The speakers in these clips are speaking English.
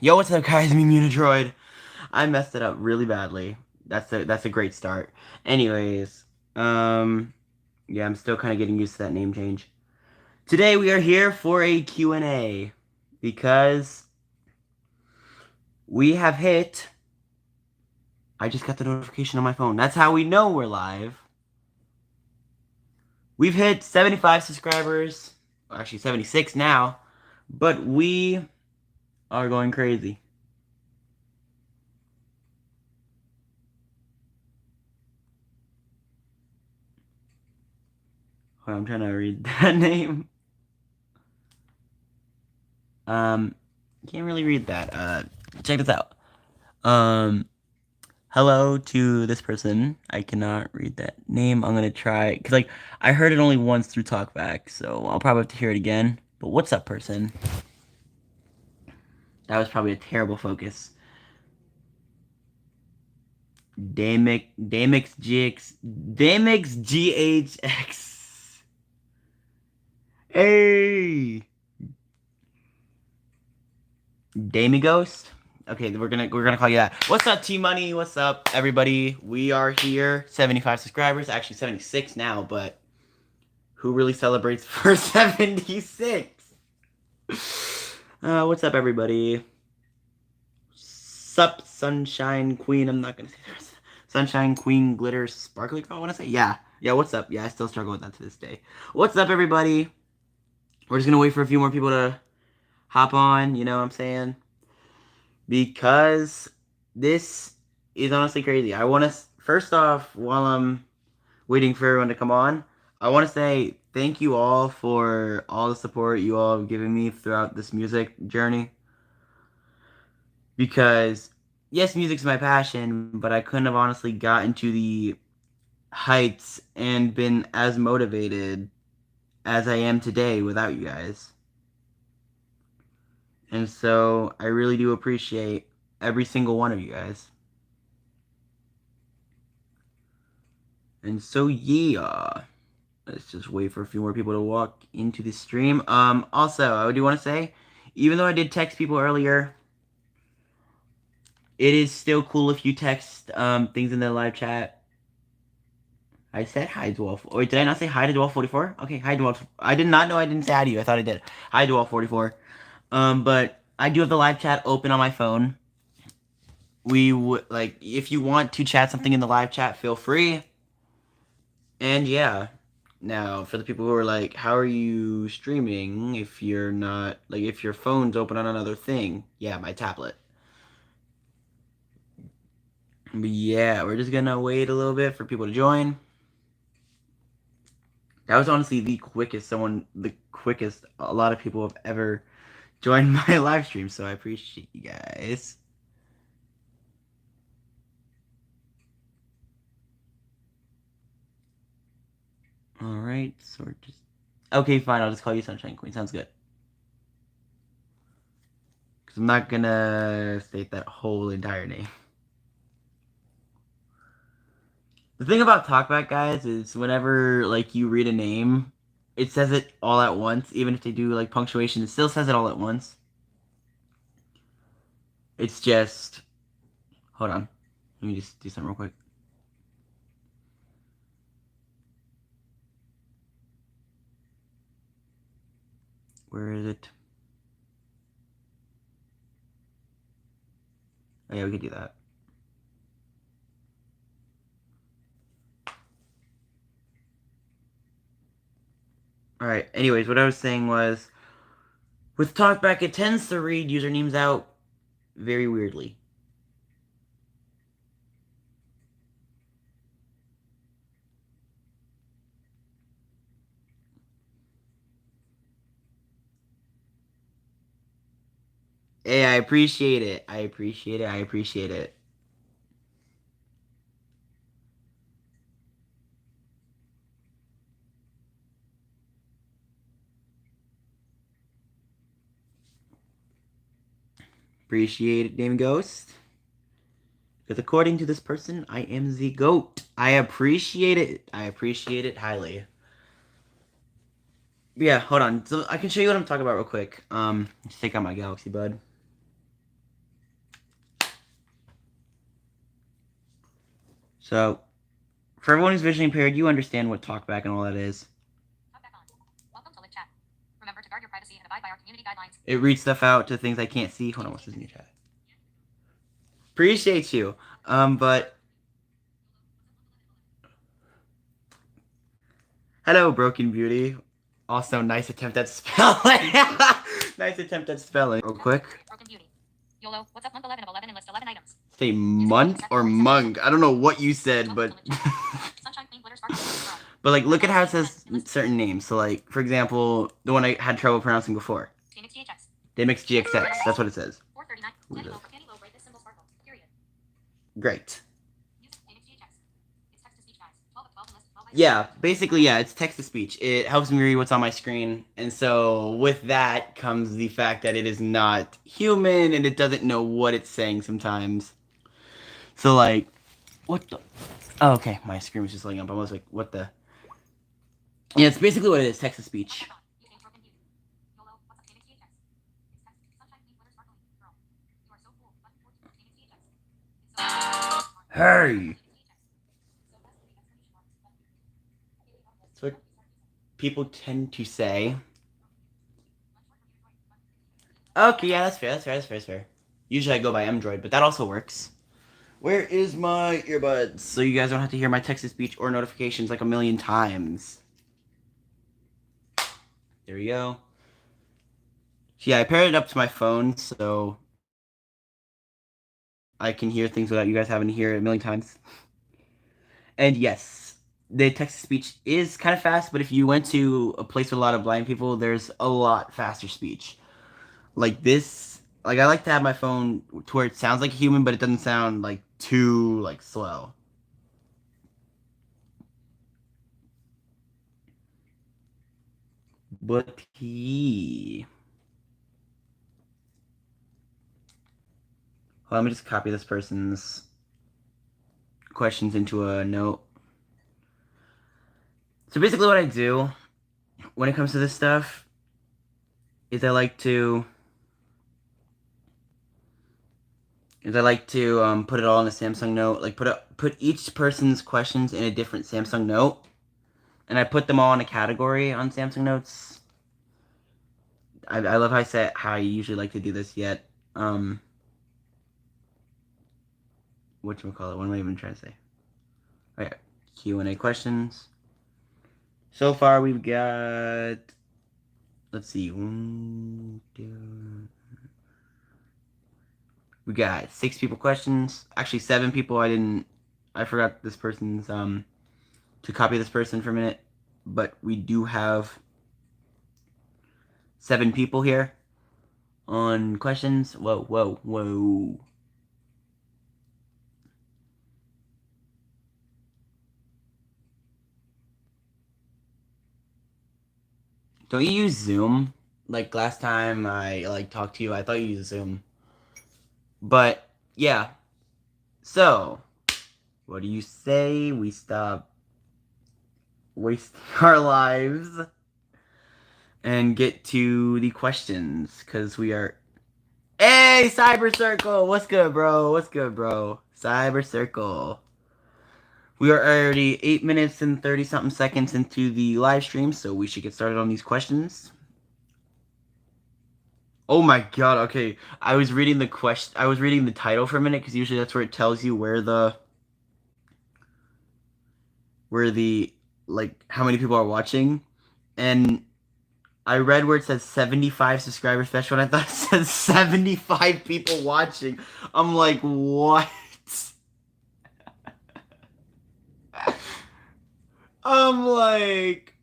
Yo, what's up, guys? Me, Munidroid. I messed it up really badly. That's a great start. Anyways, um, yeah, I'm still kind of getting used to that name change. Today we are here for a Q&A because we have hit. I just got the notification on my phone. That's how we know we're live. We've hit 75 subscribers. Well, actually, 76 now, but we are going crazy. Hold on, I'm trying to read that name. Um, can't really read that. Check this out. Um, hello to this person. I cannot read that name. I'm gonna try because I heard it only once through TalkBack, so I'll probably have to hear it again. But what's up, person? That was probably a terrible focus. Damix GHX. Hey, Damighost. Okay, we're gonna call you that. What's up, T Money? What's up, everybody? We are here. 75 subscribers, actually 76 now, but who really celebrates for 76? What's up, everybody? Sup, Sunshine Queen. I'm not gonna say this. Sunshine Queen Glitter Sparkly Girl. I want to say, yeah. What's up? Yeah, I still struggle with that to this day. What's up, everybody? We're just gonna wait for a few more people to hop on. You know what I'm saying? Because this is honestly crazy. I want to first off, while I'm waiting for everyone to come on, I want to say thank you all for all the support you all have given me throughout this music journey. Because yes, music's my passion, but I couldn't have honestly gotten to the heights and been as motivated as I am today without you guys. And so I really do appreciate every single one of you guys. And so yeah, let's just wait for a few more people to walk into the stream. Also, I do want to say, even though I did text people earlier, it is still cool if you text things in the live chat. I said hi, Dwarf. Wait, did I not say hi to Dwarf44? Okay, hi, Dwarf. I did not know I didn't say hi to you. I thought I did. Hi, Dwarf44. But I do have the live chat open on my phone. We would like if you want to chat something in the live chat, feel free. And yeah. Now, for the people who are like, how are you streaming if you're not, like, if your phone's open on another thing? Yeah, my tablet. But yeah, we're just gonna wait a little bit for people to join. That was honestly the quickest a lot of people have ever joined my live stream, so I appreciate you guys. Alright, so we're just... Okay, fine, I'll just call you Sunshine Queen. Sounds good. Because I'm not gonna state that whole entire name. The thing about TalkBack, guys, is whenever, like, you read a name, it says it all at once. Even if they do, like, punctuation, it still says it all at once. It's just... Hold on. Let me just do something real quick. Where is it? Oh, yeah, we could do that. Alright, anyways, what I was saying was, with TalkBack, it tends to read usernames out very weirdly. Hey, I appreciate it. I appreciate it. I appreciate it. Appreciate it, Name Ghost. Because according to this person, I am the GOAT. I appreciate it. I appreciate it highly. Yeah, hold on. So I can show you what I'm talking about real quick. Let's take out my Galaxy Bud. So, for everyone who's visually impaired, you understand what talkback and all that is. Welcome to live chat. Remember to guard your privacy and abide by our community guidelines. It reads stuff out to things I can't see. Hold on, what's this in your chat? Appreciate you. But hello, Broken Beauty. Also, nice attempt at spelling. Nice attempt at spelling. Real quick. Broken Beauty. YOLO, what's up month 11 of 11 and list 11 items. Say month or mung. I don't know what you said, but Sunshine, clean, glitter, sparkle, but like look at how it says certain names. So like for example, the one I had trouble pronouncing before. Demix GXX. That's what it says. 439. Candy low, rate this symbol sparkle. Period. Great. Use Demix GXX. It's text to speech, guys. 12 of 12 and list 12 items. Yeah, basically, yeah, it's text to speech. It helps me read what's on my screen, and so with that comes the fact that it is not human and it doesn't know what it's saying sometimes. So like, what the? Oh, okay, my screen was just lighting up. I was like, what the? Yeah, it's basically what it is, text to speech. Hey! That's what people tend to say. Okay, yeah, that's fair, that's fair. Usually I go by Android, but that also works. Where is my earbuds? So you guys don't have to hear my text-to-speech or notifications like a million times. There we go. Yeah, I paired it up to my phone, so I can hear things without you guys having to hear it a million times. And yes, the text-to-speech is kind of fast, but if you went to a place with a lot of blind people, there's a lot faster speech. Like this, like I like to have my phone to where it sounds like a human, but it doesn't sound like too like slow. But he. Well, let me just copy this person's questions into a note. So basically, what I do when it comes to this stuff is I like to put it all in a Samsung note. Like put each person's questions in a different Samsung note, and I put them all in a category on Samsung Notes. I love how I usually like to do this. Yet, whatchamacallit? What am I even trying to say? Oh yeah, Q&A questions. So far, we've got. Let's see. We got 6 people questions. Actually, 7 people. I forgot this person's to copy this person for a minute, but we do have 7 people here on questions. Whoa, whoa, whoa. Don't you use Zoom? Like last time I talked to you, I thought you used Zoom. But yeah. So, what do you say we stop wasting our lives and get to the questions? Because we are. Hey, Cyber Circle! What's good, bro? What's good, bro? Cyber Circle. We are already 8 minutes and 30 something seconds into the live stream, so we should get started on these questions. Oh my god, okay. I was reading the title for a minute because usually that's where it tells you where the like how many people are watching. And I read where it says 75 subscriber special and I thought it said 75 people watching. I'm like, what? I'm like,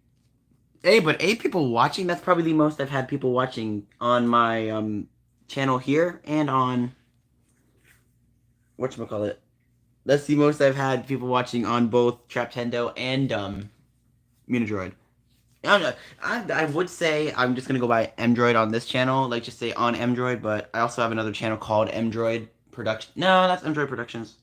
hey, but 8 people watching, that's probably the most I've had people watching on my channel here and on whatchamacallit. That's the most I've had people watching on both Traptendo and Munidroid. I would say I'm just gonna go by Mdroid on this channel, like just say on Mdroid, but I also have another channel called Mdroid Production. No, that's Mdroid Productions.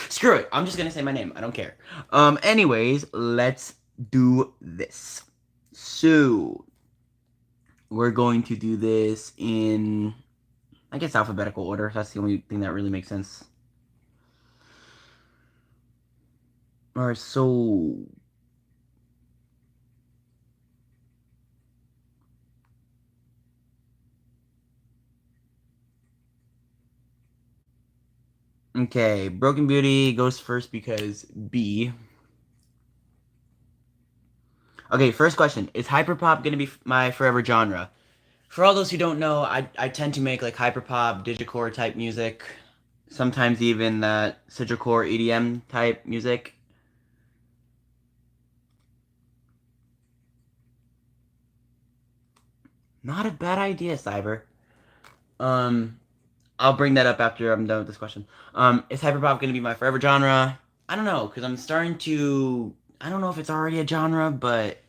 Screw it. I'm just gonna say my name. I don't care. Anyways, let's do this. So we're going to do this in, I guess, alphabetical order. That's the only thing that really makes sense. are so. Okay, Broken Beauty goes first because B. Okay, first question. Is hyperpop gonna be my forever genre? For all those who don't know, I tend to make like hyperpop, digicore type music. Sometimes even Citricore EDM type music. Not a bad idea, Cyber. Um, I'll bring that up after I'm done with this question. Is hyperpop gonna be my forever genre? I don't know, because I'm starting to. I don't know if it's already a genre, but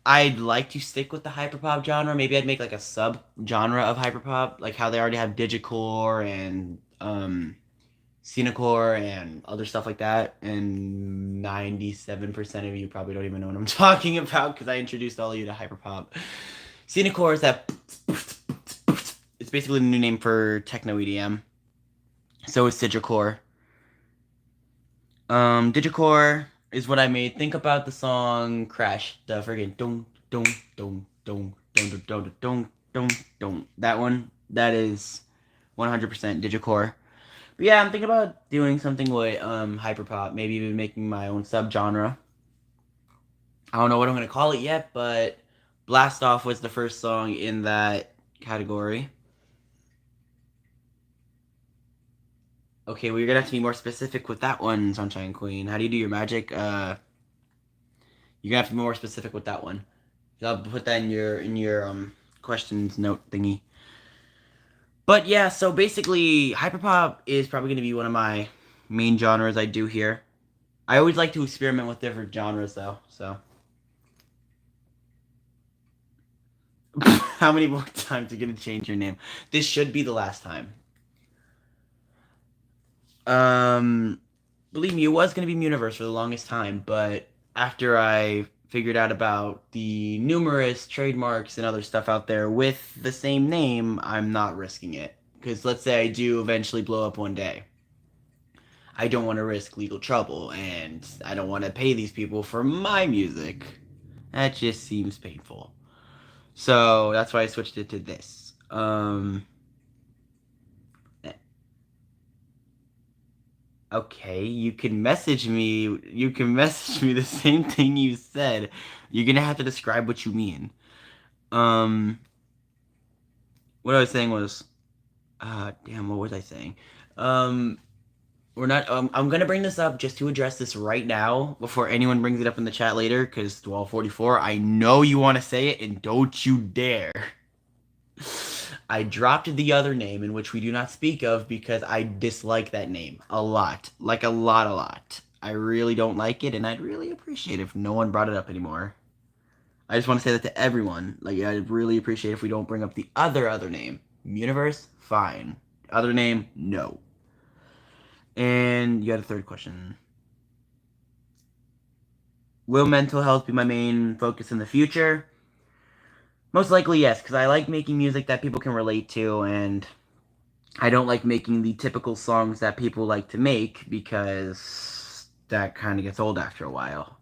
I'd like to stick with the hyperpop genre. Maybe I'd make like a sub genre of hyperpop, like how they already have digicore and Cinecore and other stuff like that. And 97% of you probably don't even know what I'm talking about because I introduced all of you to hyperpop. Cinecore is that. It's basically the new name for techno EDM. So is Citricore. Digicore is what I made. Think about the song Crash. The friggin' dong dong dong dong dong dong dong dong dong. That one. That is 100% Digicore. But yeah, I'm thinking about doing something with hyperpop. Maybe even making my own subgenre. I don't know what I'm gonna call it yet, but Blast Off was the first song in that category. Okay, well you're gonna have to be more specific with that one, Sunshine Queen. How do you do your magic? You're gonna have to be more specific with that one. I'll put that in your questions note thingy. But yeah, so basically, hyperpop is probably gonna be one of my main genres I do here. I always like to experiment with different genres though. So, how many more times are you gonna change your name? This should be the last time. Um, Believe me, it was gonna be Muniverse for the longest time, but after I figured out about the numerous trademarks and other stuff out there with the same name, I'm not risking it. Because let's say I do eventually blow up one day. I don't want to risk legal trouble, and I don't want to pay these people for my music. That just seems painful. So that's why I switched it to this. Okay, you can message me. You can message me the same thing you said. You're gonna have to describe what you mean. Um, what I was saying was, damn, what was I saying? Um, we're not. I'm gonna bring this up just to address this right now before anyone brings it up in the chat later. Because 1244, I know you want to say it, and don't you dare. I dropped the other name in which we do not speak of because I dislike that name a lot. Like a lot, a lot. I really don't like it, and I'd really appreciate if no one brought it up anymore. I just want to say that to everyone. Like, I'd really appreciate if we don't bring up the other name. Universe, fine. Other name, no. And you had a third question. Will mental health be my main focus in the future? Most likely, yes, because I like making music that people can relate to, and I don't like making the typical songs that people like to make because that kind of gets old after a while.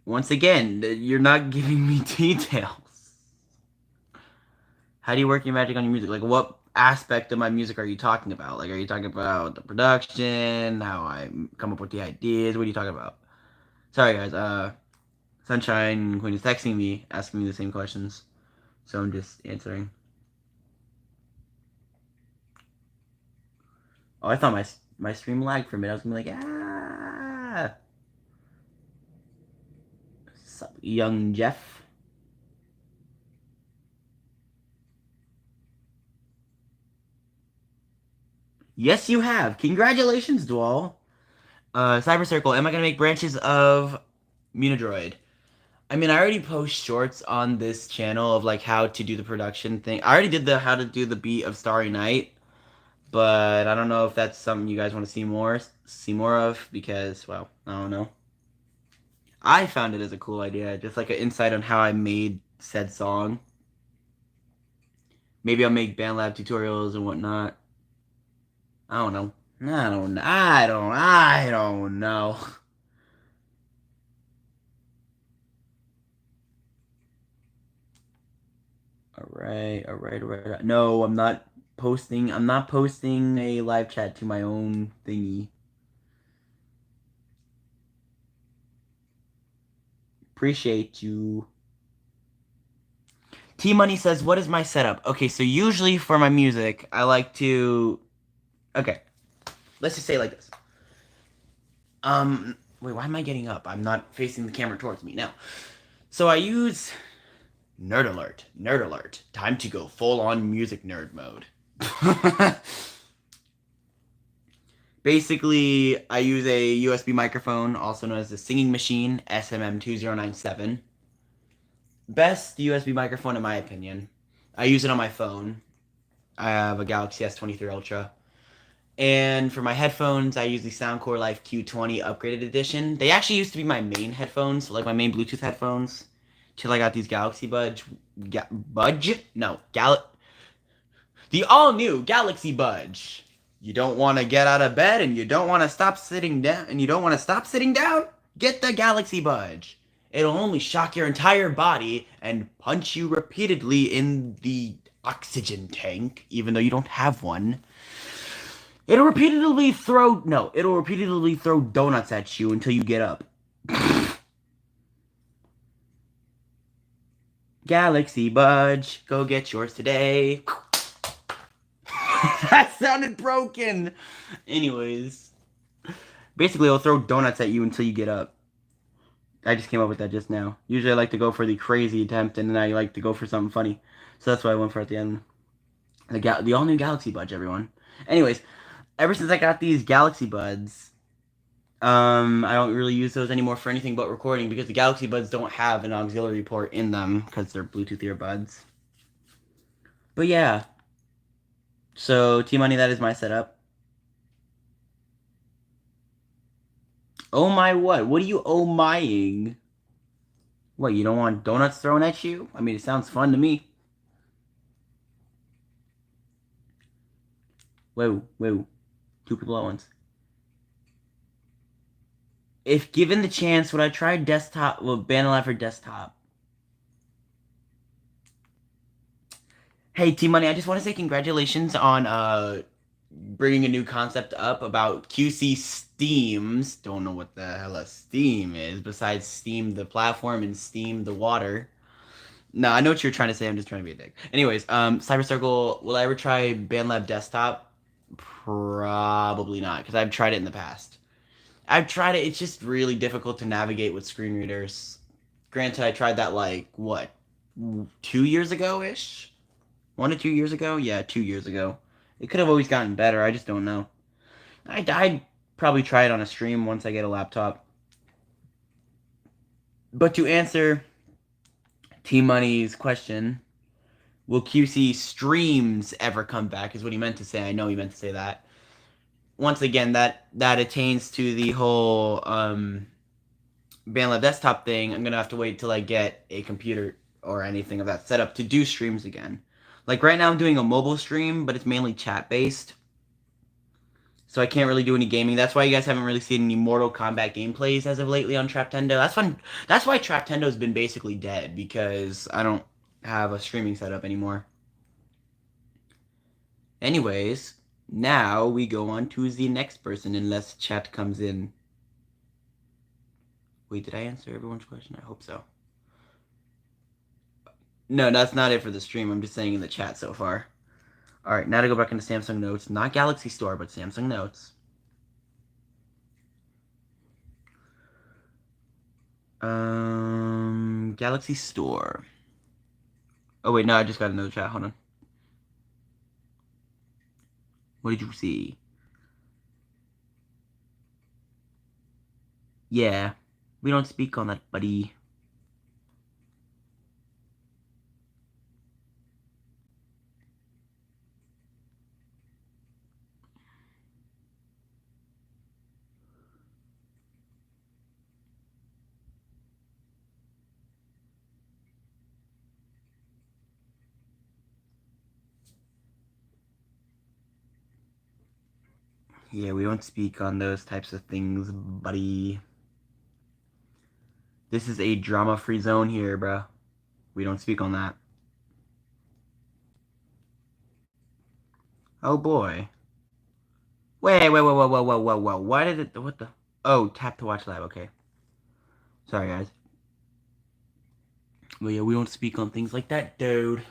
Once again, you're not giving me details. How do you work your magic on your music? Like, what aspect of my music are you talking about? Like, are you talking about the production, how I come up with the ideas? What are you talking about? Sorry, guys. Sunshine Queen is texting me, asking me the same questions, so I'm just answering. Oh, I thought my stream lagged for a minute. I was gonna be like, ah. Sup, young Jeff? Yes, you have. Congratulations, Dwall. Cyber Circle, am I gonna make branches of Munidroid? I mean, I already post shorts on this channel of like how to do the production thing. I already did the how to do the beat of Starry Night, but I don't know if that's something you guys want to see more of because, well, I don't know. I found it as a cool idea, just like an insight on how I made said song. Maybe I'll make BandLab tutorials and whatnot. I don't know. I don't know. All right. No, I'm not posting a live chat to my own thingy. Appreciate you. T Money says, "What is my setup?" Okay, so usually for my music, I like to. Okay, let's just say it like this. Wait, why am I getting up? I'm not facing the camera towards me now. So I use Nerd Alert. Nerd Alert. Time to go full on music nerd mode. Basically, I use a USB microphone, also known as the Singing Machine SMM2097. Best USB microphone in my opinion. I use it on my phone. I have a Galaxy S23 Ultra. And for my headphones, I use the Soundcore Life Q20 Upgraded Edition. They actually used to be my main headphones, like my main Bluetooth headphones. Till I got these Galaxy Budge. Budge? No, the all new Galaxy Budge. You don't want to get out of bed and you don't want to stop sitting down and you don't want to stop sitting down? Get the Galaxy Budge. It'll only shock your entire body and punch you repeatedly in the oxygen tank, even though you don't have one. It'll repeatedly throw donuts at you until you get up. Galaxy Budge, go get yours today. That sounded broken. Anyways, basically, it'll throw donuts at you until you get up. I just came up with that just now. Usually, I like to go for the crazy attempt, and then I like to go for something funny. So that's what I went for at the end. The all new Galaxy Budge, everyone. Anyways, ever since I got these Galaxy Buds, I don't really use those anymore for anything but recording because the Galaxy Buds don't have an auxiliary port in them because they're Bluetooth earbuds. But yeah, so T Money, that is my setup. Oh my what? What are you oh mying? What, you don't want donuts thrown at you? I mean, it sounds fun to me. Whoa, whoa. Two people at once. If given the chance, would I try desktop, well, Bannerlab for desktop? Hey, T Money, I just want to say congratulations on bringing a new concept up about QC Steams. Don't know what the hell a Steam is besides Steam the platform and Steam the water. No, I know what you're trying to say. I'm just trying to be a dick. Anyways, Cyber Circle, will I ever try BandLab Desktop? Probably not, because I've tried it in the past. I've tried it. It's just really difficult to navigate with screen readers. Granted, I tried that like what, 2 years ago ish, 1 to 2 years ago. Yeah, 2 years ago. It could have always gotten better. I just don't know. I'd probably try it on a stream once I get a laptop. But to answer T Money's question, will QC streams ever come back? Is what he meant to say. I know he meant to say that. Once again, that attains to the whole BandLab desktop thing. I'm gonna have to wait till I get a computer or anything of that setup to do streams again. Like right now, I'm doing a mobile stream, but it's mainly chat based, so I can't really do any gaming. That's why you guys haven't really seen any Mortal Kombat gameplays as of lately on Traptendo. That's fun. That's why Traptendo's been basically dead because I don't have a streaming setup anymore. Anyways, now we go on to the next person unless chat comes in. Wait, did I answer everyone's question? I hope so. No, that's not it for the stream. I'm just saying in the chat so far. All right, now to go back into Samsung Notes. Not Galaxy Store, but Samsung Notes. Galaxy Store. Oh wait, no, I just got another chat. Hold on. What did you see? Yeah, we don't speak on that, buddy. Yeah, we don't speak on those types of things, buddy. This is a drama-free zone here, bro. We don't speak on that. Oh boy. Whoa. Why did it? What the? Oh, tap to watch live. Okay. Sorry, guys. But yeah, we don't speak on things like that, dude.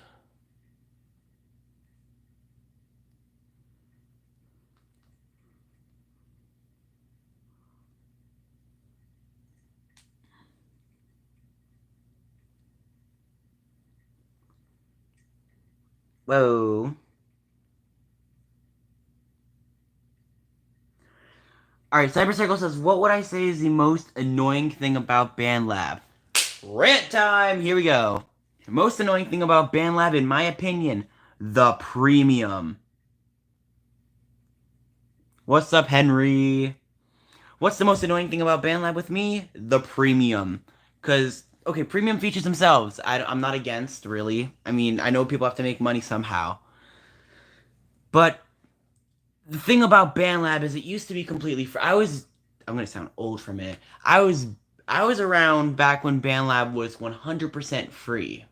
Whoa. Alright, Cyber Circle says, what would I say is the most annoying thing about BandLab? Rant time! Here we go. The most annoying thing about BandLab, in my opinion, the premium. What's up, Henry? What's the most annoying thing about BandLab with me? The premium. Because, okay, premium features themselves, I'm not against, really. I mean, I know people have to make money somehow. But the thing about BandLab is it used to be completely free. I'm gonna sound old for a minute. I was I was around back when BandLab was 100% free.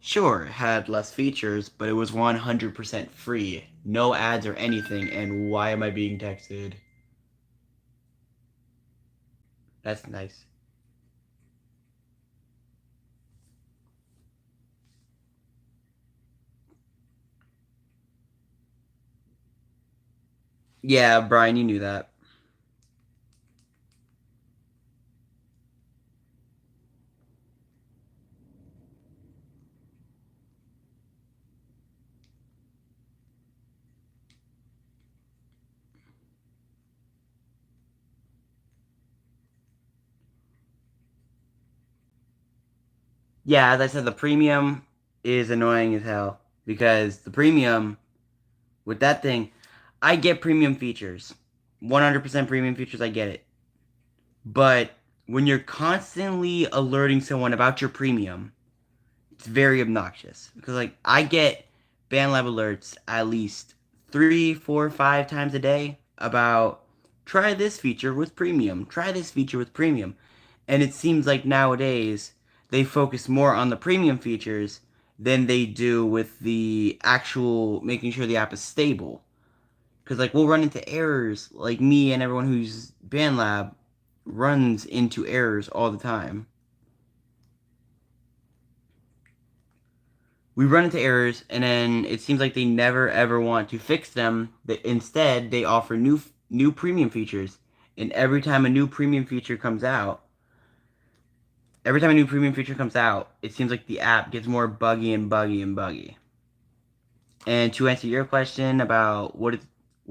Sure, it had less features, but it was 100% free. No ads or anything, and why am I being texted? That's nice. Yeah, Brian, you knew that. Yeah, as I said, the premium is annoying as hell because the premium with that thing, I get premium features. 100% premium features, I get it. But when you're constantly alerting someone about your premium, it's very obnoxious. Because like I get band lab alerts at least 3, 4, 5 times a day about try this feature with premium, try this feature with premium. And it seems like nowadays they focus more on the premium features than they do with the actual making sure the app is stable. Because like we'll run into errors, like me and everyone who's BandLab runs into errors all the time. We run into errors, and then it seems like they never ever want to fix them. Instead, they offer new premium features, and every time a new premium feature comes out, it seems like the app gets more buggy and buggy and buggy. And to answer your question about what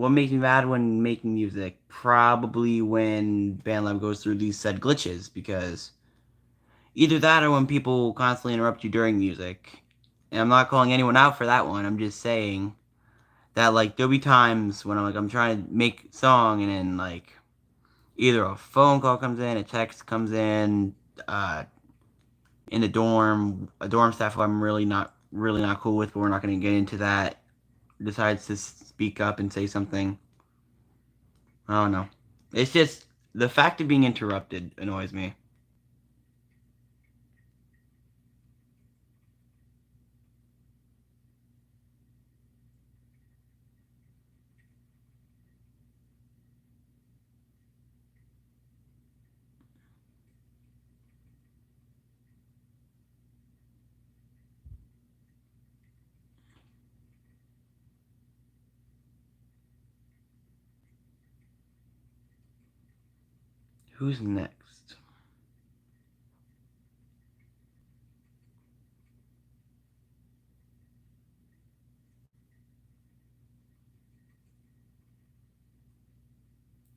makes me mad when making music, probably when BandLab goes through these said glitches, because either that or when people constantly interrupt you during music. And I'm not calling anyone out for that one. I'm just saying that like there'll be times when I'm trying to make a song and then like either a phone call comes in, a text comes uh in the dorm, a dorm staff who I'm really not cool with, but we're not gonna get into that, decides to speak up and say something. I don't know. It's just the fact of being interrupted annoys me. Who's next?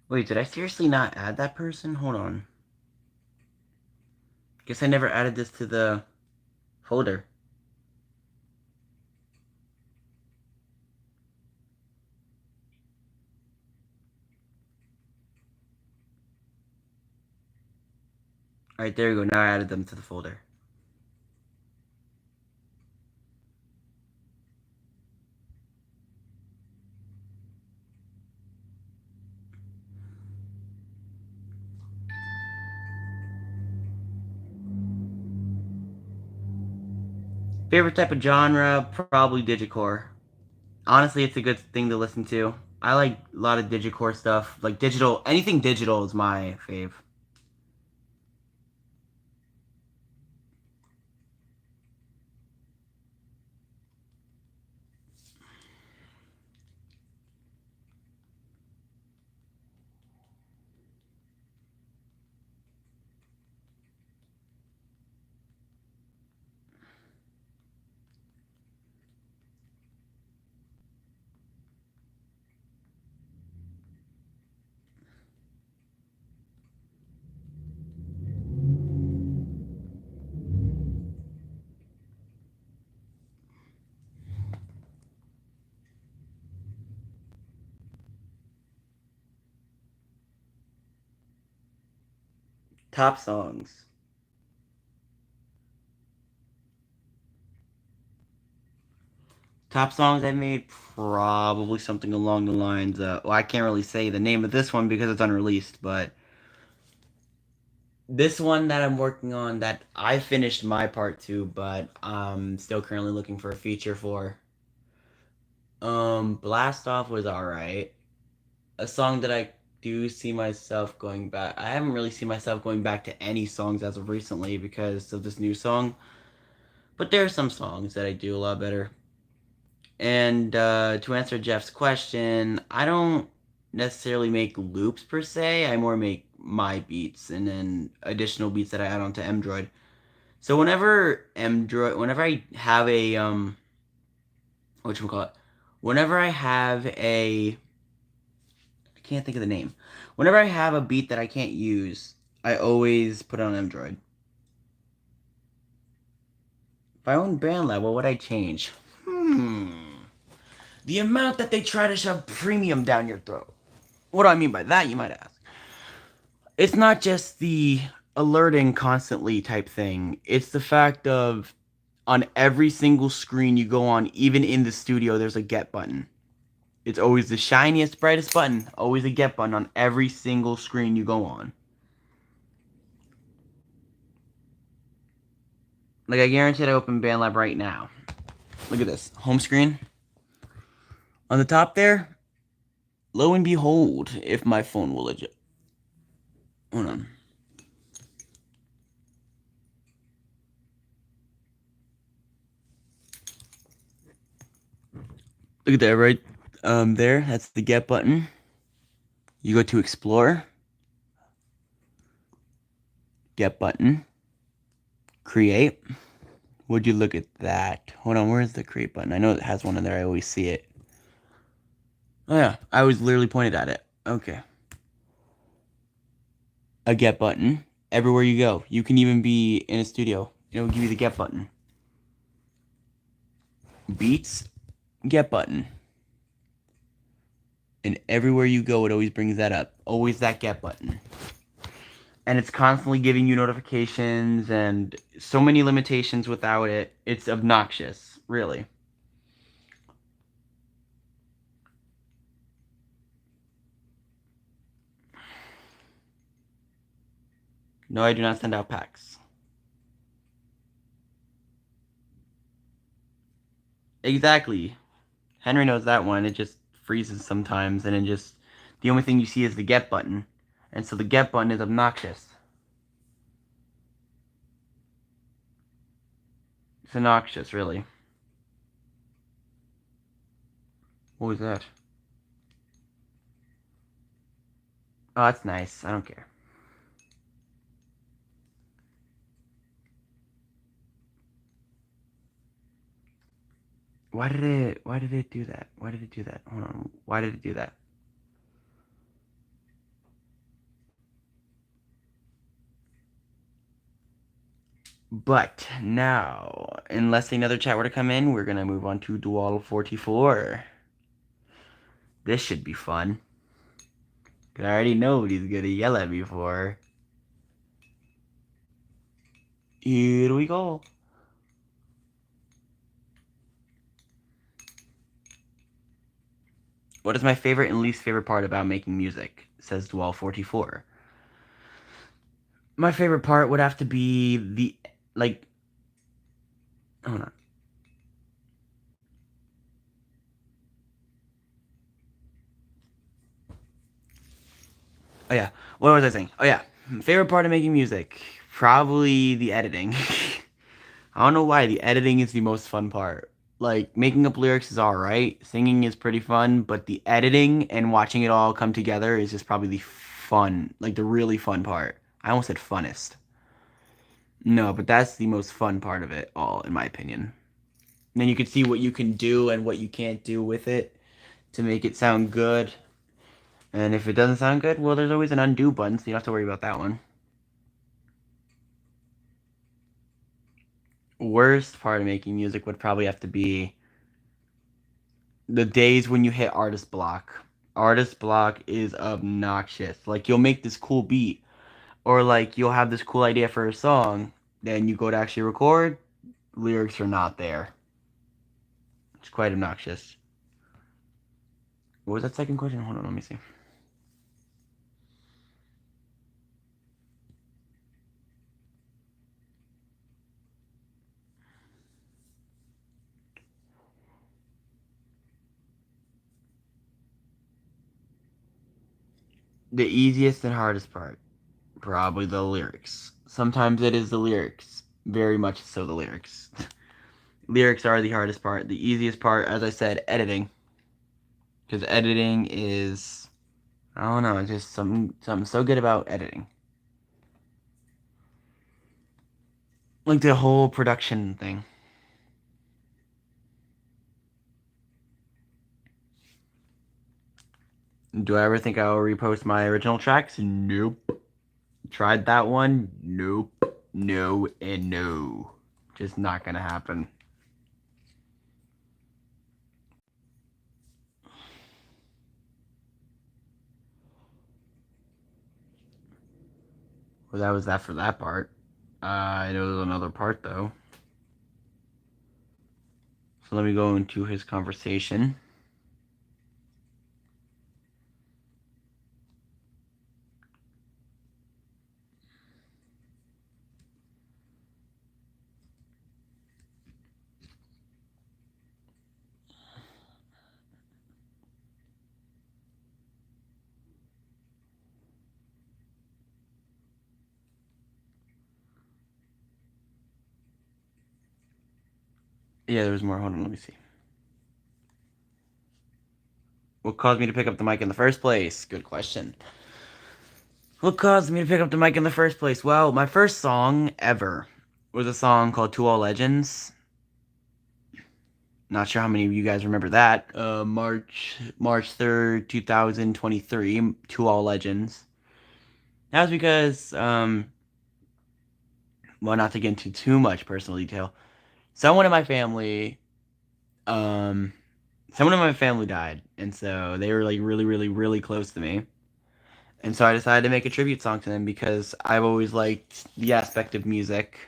Wait, did I seriously not add that person? Hold on. Guess I never added this to the folder. Alright, there you go. Now I added them to the folder. Favorite type of genre? Probably digicore. Honestly, it's a good thing to listen to. I like a lot of digicore stuff. Like digital, anything digital is my fave. Top songs. Top songs I've made, probably something along the lines of, well, I can't really say the name of this one because it's unreleased, but this one that I'm working on that I finished my part to, but I'm still currently looking for a feature for. Blast Off was alright. A song that I do see myself going back. I haven't really seen myself going back to any songs as of recently because of this new song, but there are some songs that I do a lot better. And to answer Jeff's question, I don't necessarily make loops per se. I more make my beats and then additional beats that I add onto Mdroid. So whenever I have a whatchamacallit, whenever I have a, I can't think of the name. Whenever I have a beat that I can't use, I always put it on Mdroid. If I own BandLab, what would I change? The amount that they try to shove premium down your throat. What do I mean by that, you might ask? It's not just the alerting constantly type thing. It's the fact of on every single screen you go on, even in the studio, there's a get button. It's always the shiniest, brightest button, always a get button on every single screen you go on. Like, I guarantee I open BandLab right now. Look at this. Home screen. On the top there, lo and behold, if my phone will legit. Hold on. Look at that right there. That's the get button. You go to explore. Get button. Create. Would you look at that? Hold on, where's the create button? I know it has one in there. I always see it. Oh yeah, I was literally pointed at it. Okay. A get button. Everywhere you go. You can even be in a studio. It'll give you the get button. Beats. Get button. And everywhere you go, it always brings that up. Always that get button. And it's constantly giving you notifications and so many limitations without it. It's obnoxious, really. No, I do not send out packs. Exactly. Henry knows that one. It just freezes sometimes, and it just the only thing you see is the get button, and so the get button is obnoxious. It's obnoxious, really. What was that? Oh, that's nice. I don't care. Why did it do that? Why did it do that? Hold on. Why did it do that? But now, unless another chat were to come in, we're gonna move on to Dual 44. This should be fun. Cause I already know what he's gonna yell at me for. Here we go. What is my favorite and least favorite part about making music? Says Dwell44. My favorite part would have to be the, like, hold on. Oh yeah. What was I saying? Oh yeah. Favorite part of making music? Probably the editing. I don't know why. The editing is the most fun part. Like making up lyrics is alright. Singing is pretty fun, but the editing and watching it all come together is just probably the fun, like the really fun part. I almost said funnest. No, but that's the most fun part of it all, in my opinion. And then you can see what you can do and what you can't do with it to make it sound good. And if it doesn't sound good, well, there's always an undo button, so you don't have to worry about that one. Worst part of making music would probably have to be the days when you hit artist block. Artist block is obnoxious. Like you'll make this cool beat, or like you'll have this cool idea for a song, then you go to actually record, lyrics are not there. It's quite obnoxious. What was that second question? Hold on, let me see. The easiest and hardest part, probably the lyrics. Sometimes it is the lyrics, very much so the lyrics. Lyrics are the hardest part. The easiest part, as I said, editing. Because editing is, I don't know, it's just something so good about editing. Like the whole production thing. Do I ever think I'll repost my original tracks? Nope. Tried that one? Nope. No and no. Just not gonna happen. Well, that was that for that part. I know there's another part though. So let me go into his conversation. Yeah, there was more. Hold on, let me see. What caused me to pick up the mic in the first place? Good question. What caused me to pick up the mic in the first place? Well, my first song ever was a song called To All Legends. Not sure how many of you guys remember that. March 3rd, 2023, To All Legends. That was because, well, not to get into too much personal detail, someone in my family, um, someone in my family died, and so they were like really, really, really close to me. And so I decided to make a tribute song to them because I've always liked the aspect of music.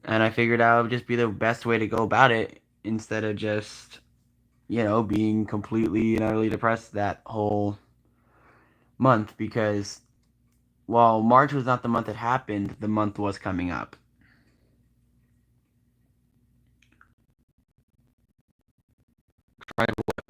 And I figured out it would just be the best way to go about it instead of just, being completely and utterly depressed that whole month because while March was not the month it happened, the month was coming up. Tried what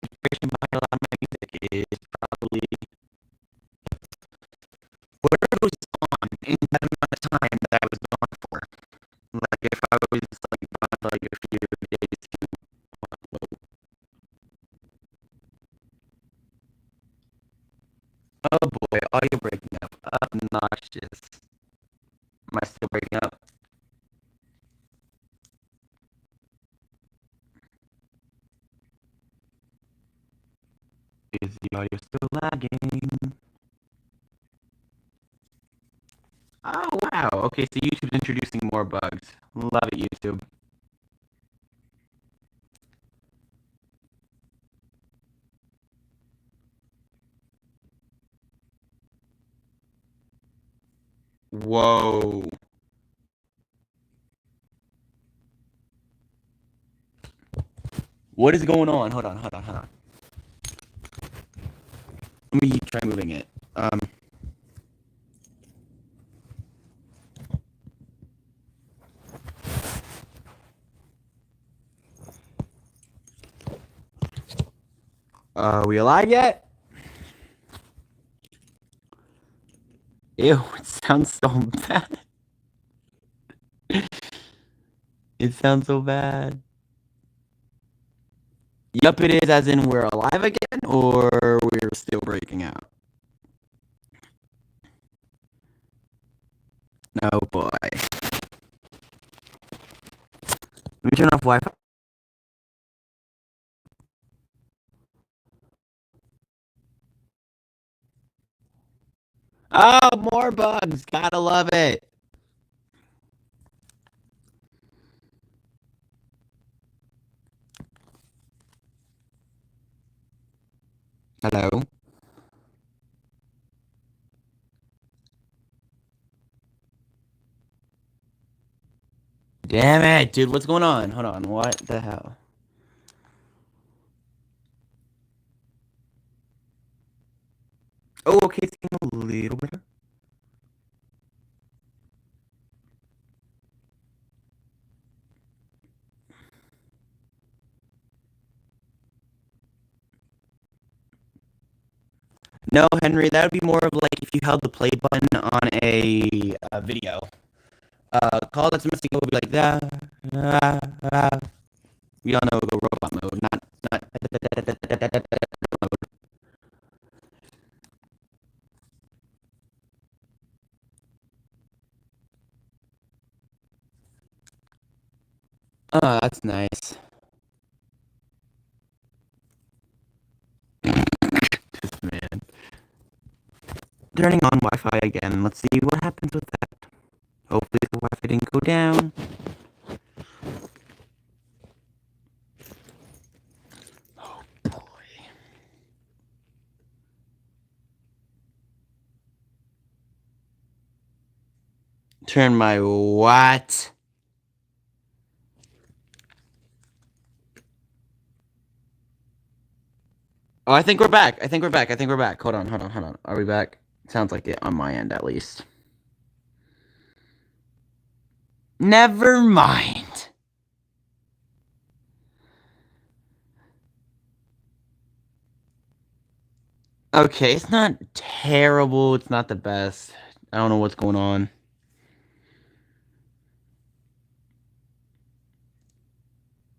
inspiration behind a lot of my music is probably whatever goes on in that amount of time that I was gone for. Like if I was like gone for like a few days to oh boy, audio breaking up. Obnoxious. Am I still breaking up? Is the audio still lagging? Oh wow. Okay, so YouTube's introducing more bugs. Love it, YouTube. Whoa. What is going on? Hold on. Let me try moving it. Are we alive yet? Ew, it sounds so bad. It sounds so bad. Yup, it is, as in we're alive again, or we're still breaking out. Oh boy. Let me turn off Wi-Fi. Oh, more bugs. Gotta love it. Hello? Damn it, dude. What's going on? Hold on. What the hell? Oh, okay. It's getting a little better. No, Henry, that would be more of like if you held the play button on a video. Call that's messing up would be like that. We all know the robot mode, not. Oh, that's nice. This man. Turning on Wi-Fi again. Let's see what happens with that. Hopefully the Wi-Fi didn't go down. Oh boy. Turn my what? Oh, I think we're back. I think we're back. I think we're back. Hold on, hold on, hold on. Are we back? Sounds like it on my end, at least. Never mind. Okay, it's not terrible. It's not the best. I don't know what's going on.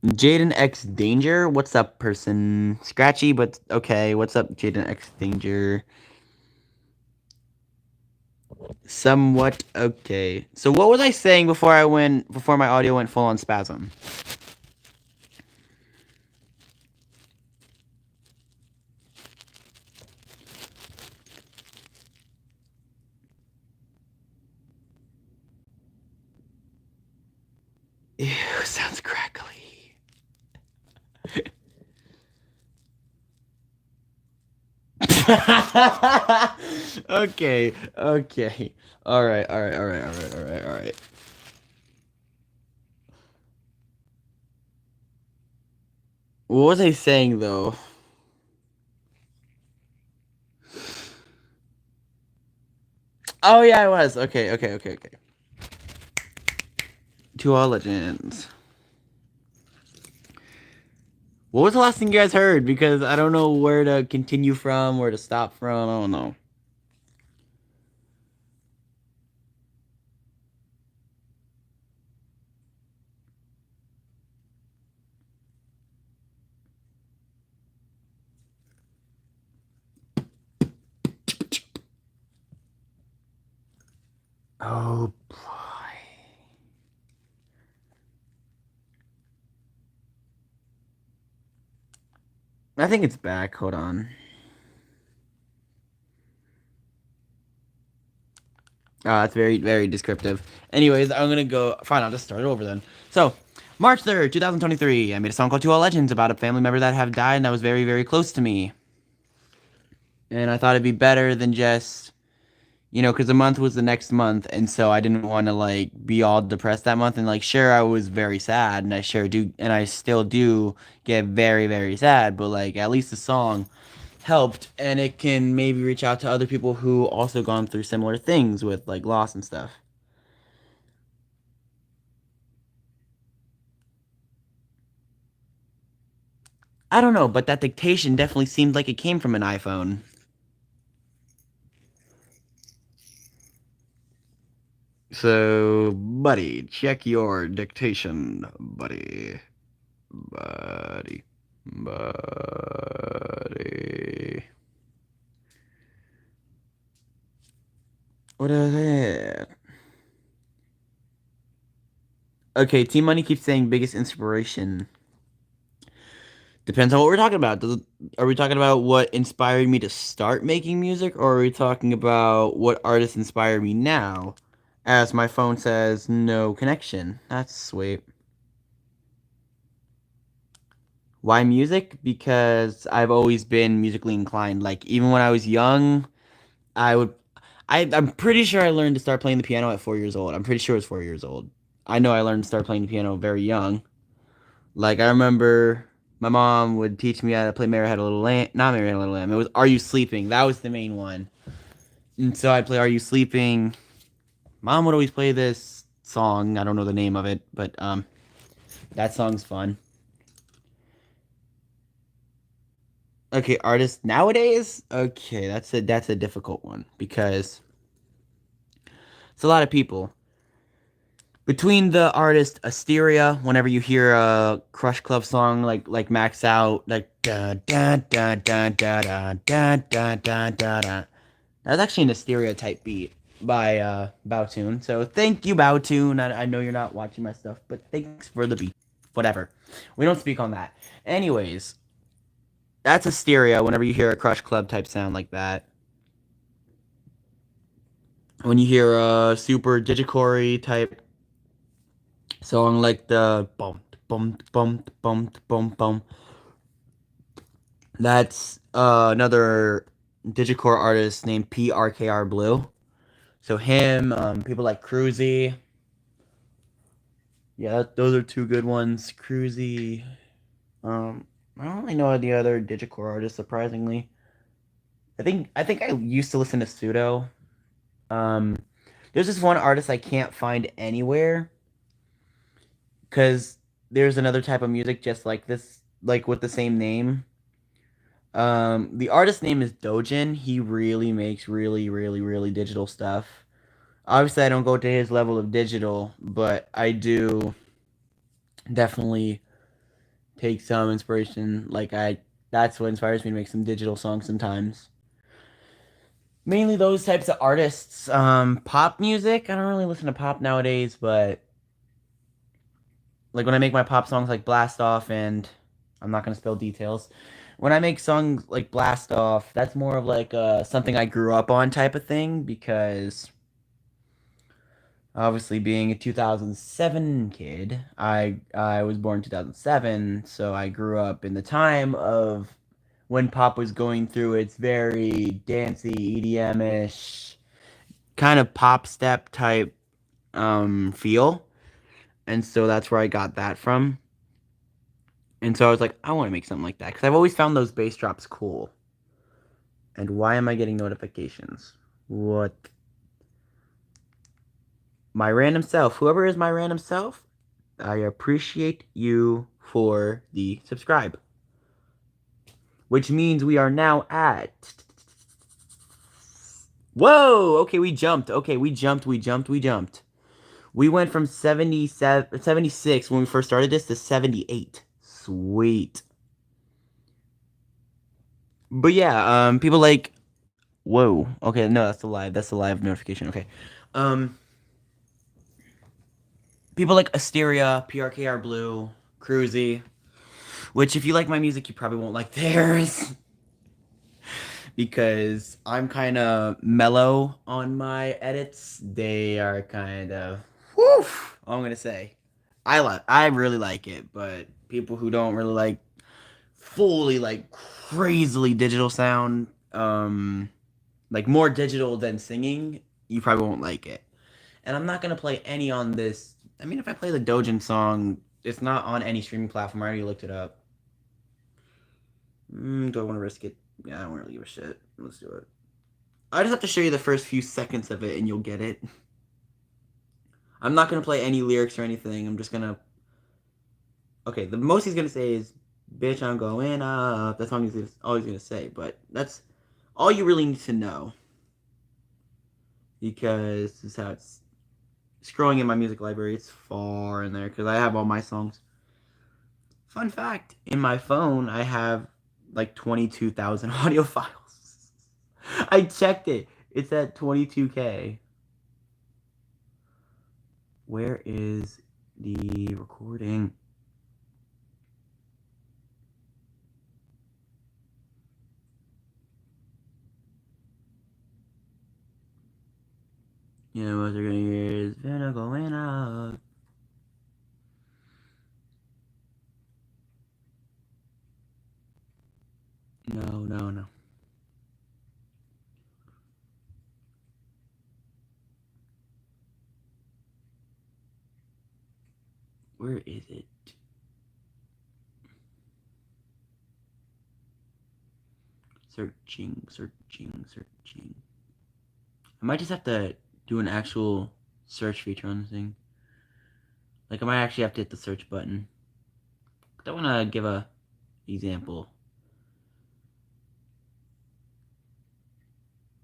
Jaden X Danger? What's up, person? Scratchy, but okay. What's up, Jaden X Danger? Somewhat okay. So what was I saying before my audio went full on spasm? Ew, sounds crackly. Okay, okay. Alright, alright, alright, alright, alright, alright. What was I saying though? Oh yeah, I was. Okay, okay, okay, okay. To all legends. What was the last thing you guys heard? Because I don't know where to continue from, where to stop from. I don't know. Oh boy. I think it's back. Hold on. That's very, very descriptive. Anyways, I'm gonna go. Fine, I'll just start it over then. So, March 3rd, 2023, I made a song called To All Legends about a family member that have died and that was very, very close to me. And I thought it'd be better than just, because the month was the next month, and so I didn't want to, like, be all depressed that month. And, like, sure, I was very sad, and I sure do, and I still do get very, very sad, but, like, at least the song helped, and it can maybe reach out to other people who also gone through similar things with like loss and stuff. I don't know, but that dictation definitely seemed like it came from an iPhone. So, buddy, check your dictation, buddy. Buddy. Buddy. What is it? Okay, Team Money keeps saying biggest inspiration. Depends on what we're talking about. Are we talking about what inspired me to start making music, or are we talking about what artists inspire me now? As my phone says, no connection. That's sweet. Why music? Because I've always been musically inclined. Like, even when I was young, I would. I'm pretty sure I learned to start playing the piano at 4 years old. I'm pretty sure it's 4 years old. I know I learned to start playing the piano very young. Like, I remember my mom would teach me how to play Mary Had a Little Lamb. Not Mary Had a Little Lamb. It was Are You Sleeping? That was the main one. And so I'd play Are You Sleeping? Mom would always play this song. I don't know the name of it, but that song's fun. Okay, artists nowadays? Okay, that's a difficult one because it's a lot of people. Between the artist Asteria, whenever you hear a Crush Club song like Max Out, like da da da da da da da da da da da. That's actually an Asteria type beat by Bowtune. So thank you, Bowtune. I know you're not watching my stuff, but thanks for the beat. Whatever. We don't speak on that. Anyways, that's Asteria whenever you hear a Crush Club type sound like that. When you hear a super digicore type song like the bum bum bum bum bum bum, that's another digicore artist named PRKR Blue. So him, people like Cruzy. Yeah, those are two good ones. Cruzy. I don't really know any other digicore artists. Surprisingly, I think I used to listen to Pseudo. Um, there's this one artist I can't find anywhere because there's another type of music just like this, like with the same name. The artist name is Dojin. He really makes really, really, really digital stuff. Obviously, I don't go to his level of digital, but I do definitely take some inspiration. That's what inspires me to make some digital songs sometimes. Mainly those types of artists. Pop music. I don't really listen to pop nowadays, but like when I make my pop songs like Blast Off and I'm not gonna spill details. When I make songs like Blast Off, that's more of like something I grew up on type of thing because obviously being a 2007 kid, I was born in 2007, so I grew up in the time of when pop was going through its very dancey EDM-ish kind of pop step type feel. And so that's where I got that from. And so I was like, I want to make something like that because I've always found those bass drops cool. And why am I getting notifications? What? My random self, whoever is my random self, I appreciate you for the subscribe. Which means we are now at. Whoa! Okay, we jumped. Okay, we jumped. We went from 77, 76 when we first started this to 78. Sweet. But yeah, people like. Whoa. Okay, no, that's the live. That's the live notification. Okay. Um, people like Asteria, PRKR Blue, Cruzy, which if you like my music, you probably won't like theirs. Because I'm kind of mellow on my edits. They are kind of woof. I'm gonna say, I really like it, but people who don't really like fully like crazily digital sound, like more digital than singing, you probably won't like it. And I'm not gonna play any on this. I mean, if I play the Dojin song, it's not on any streaming platform. I already looked it up. Do I want to risk it? Yeah, I don't really give a shit. Let's do it. I just have to show you the first few seconds of it and you'll get it. I'm not gonna play any lyrics or anything. I'm just gonna. Okay, the most he's gonna say is, "Bitch, I'm going up." That's all he's gonna say. But that's all you really need to know because this is how it's scrolling in my music library. It's far in there because I have all my songs. Fun fact: in my phone, I have like 22,000 audio files. I checked it. It's at 22K. Where is the recording? You know what they're gonna hear is Vanna going up. No, no, no. Where is it? Searching, searching, searching. I might just have to do an actual search feature on the thing. Like, I might actually have to hit the search button. I want to give a example.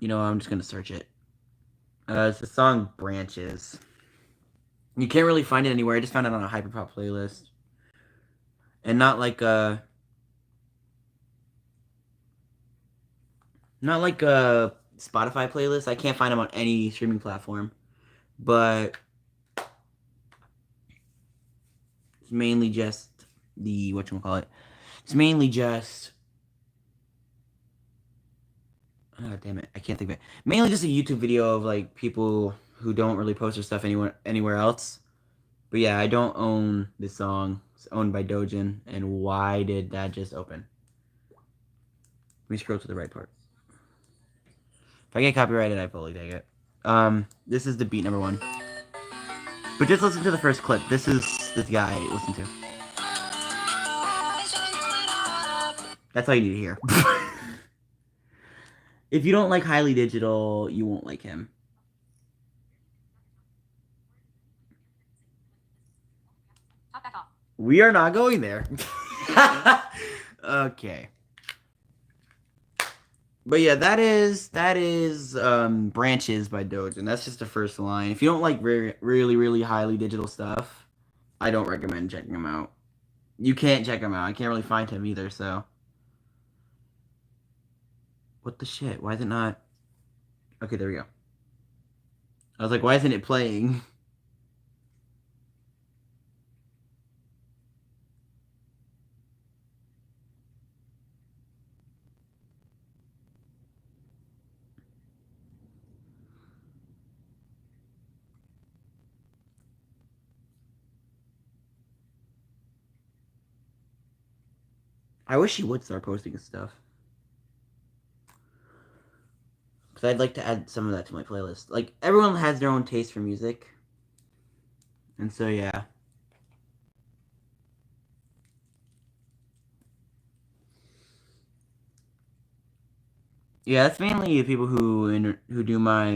You know, I'm just gonna search it. It's the song "Branches." You can't really find it anywhere. I just found it on a hyperpop playlist, and not like a Spotify playlist. I can't find them on any streaming platform, but it's mainly just the whatchamacallit. It's mainly just oh damn it, I can't think of it. Mainly just a YouTube video of like people who don't really post their stuff anywhere else. But yeah, I don't own this song. It's owned by Dojin. And why did that just open? Let me scroll to the right part. If I get copyrighted, I fully take it. This is the beat number one. But just listen to the first clip. This is this guy. Listen to. That's all you need to hear. If you don't like highly digital, you won't like him. Top back off. We are not going there. Okay. But yeah, that is Branches by Doge, and that's just the first line. If you don't like really highly digital stuff, I don't recommend checking him out. You can't check him out. I can't really find him either, so what the shit? Why is it not? Okay, there we go. I was like, why isn't it playing? I wish he would start posting his stuff. Because I'd like to add some of that to my playlist. Like, everyone has their own taste for music. And so, yeah. Yeah, that's mainly the people who do my,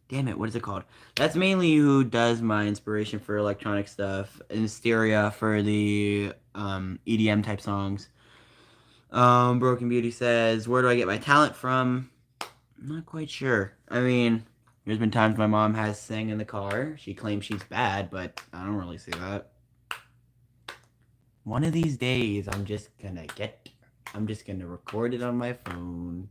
damn it, what is it called? That's mainly who does my inspiration for electronic stuff. And Hysteria for the, EDM type songs. Broken Beauty says, where do I get my talent from? I'm not quite sure. I mean, there's been times my mom has sang in the car. She claims she's bad, but I don't really see that. One of these days, I'm just gonna record it on my phone.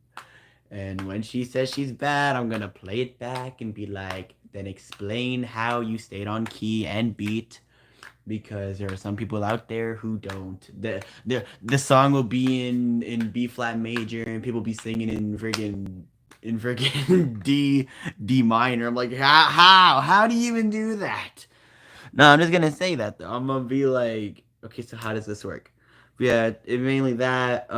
And when she says she's bad, I'm gonna play it back and be like, then explain how you stayed on key and beat. Because there are some people out there who don't. The song will be in B flat major and people be singing in friggin' D minor. I'm like, how do you even do that? No, I'm just gonna say that though. I'm gonna be like, okay, so how does this work? But yeah, mainly that.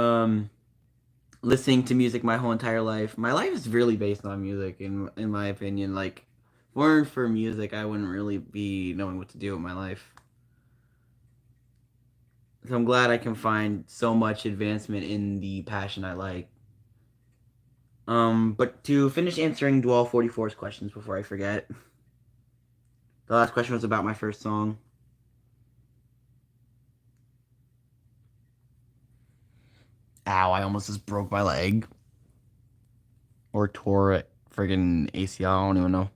Listening to music my whole entire life. My life is really based on music, in my opinion. Like, if it weren't for music, I wouldn't really be knowing what to do with my life. So I'm glad I can find so much advancement in the passion I like. But to finish answering Dwell 44's questions before I forget, the last question was about my first song. Ow, I almost just broke my leg. Or tore it. Friggin' ACL, I don't even know.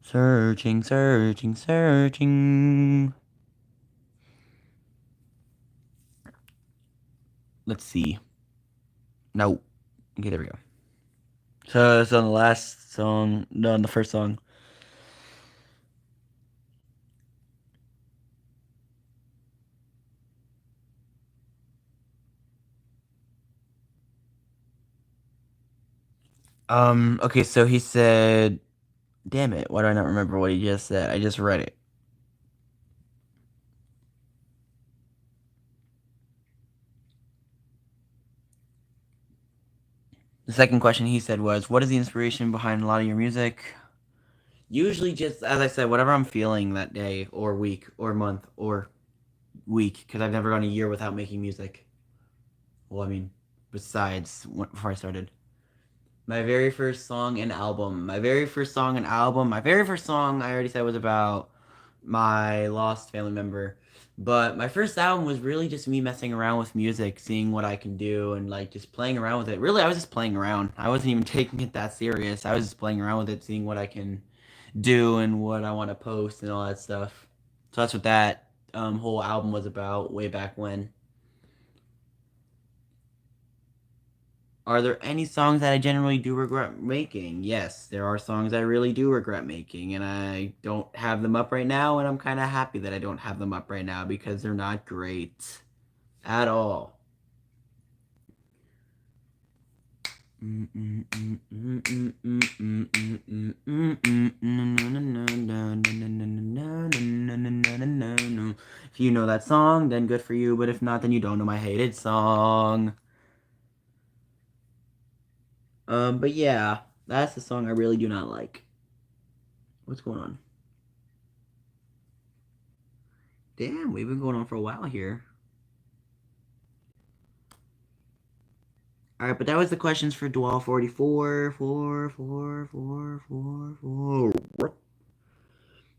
Searching, searching, searching. Let's see. No. Okay, there we go. So on the last song, no, on the first song. Okay, so he said, damn it, why do I not remember what he just said? I just read it. The second question he said was, what is the inspiration behind a lot of your music? Usually just, as I said, whatever I'm feeling that day, or week, or month, or week, because I've never gone a year without making music. Well, I mean, besides before I started. My very first song and album. My very first song and album. My very first song, I already said, was about my lost family member. But my first album was really just me messing around with music, seeing what I can do, and like just playing around with it. Really, I was just playing around. I wasn't even taking it that serious. I was just playing around with it, seeing what I can do and what I want to post and all that stuff. So that's what that whole album was about way back when. Are there any songs that I generally do regret making? Yes, there are songs I really do regret making, and I don't have them up right now, and I'm kind of happy that I don't have them up right now because they're not great at all. If you know that song, then good for you, but if not, then you don't know my hated song. But yeah, that's the song I really do not like. What's going on? Damn, we've been going on for a while here. All right, but that was the questions for Dwell 44.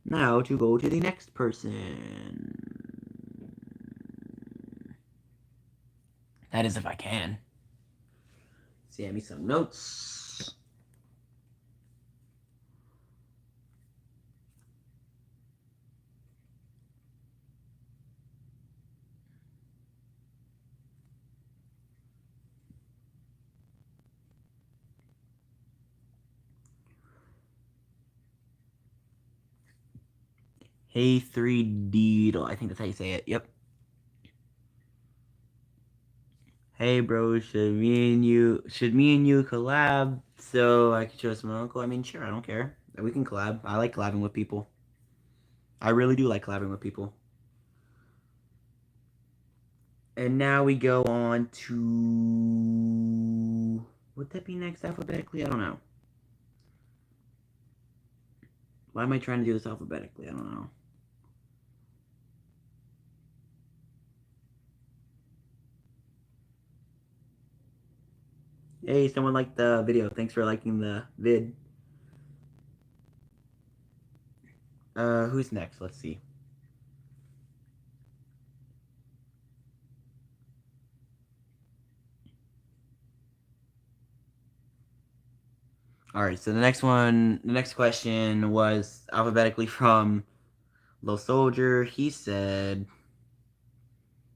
Now to go to the next person. That is if I can. Send me some notes. Hey 3D, I think that's how you say it. Yep. Hey bro, should me and you collab so I can show some uncle? I mean, sure, I don't care. We can collab. I like collabing with people. I really do like collabing with people. And now we go on to. Would that be next alphabetically? I don't know. Why am I trying to do this alphabetically? I don't know. Hey, someone liked the video. Thanks for liking the vid. Who's next? Let's see. All right, so the next question was alphabetically from Low Soldier. He said,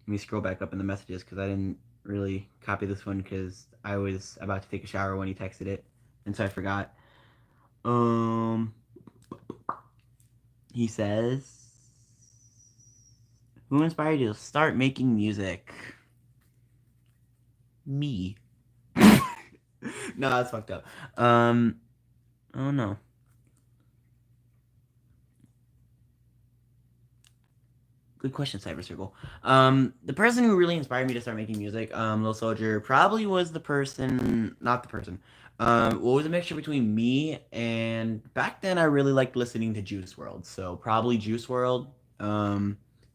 let me scroll back up in the messages because I didn't really copy this one because I was about to take a shower when he texted it, and so I forgot. Um, he says, "Who inspired you to start making music?" Me. No, that's fucked up. Oh no. Good question, Cyber Circle. The person who really inspired me to start making music, Lil Soldier, probably was the person, not the person. What was a mixture between me and back then I really liked listening to Juice World, so probably Juice World.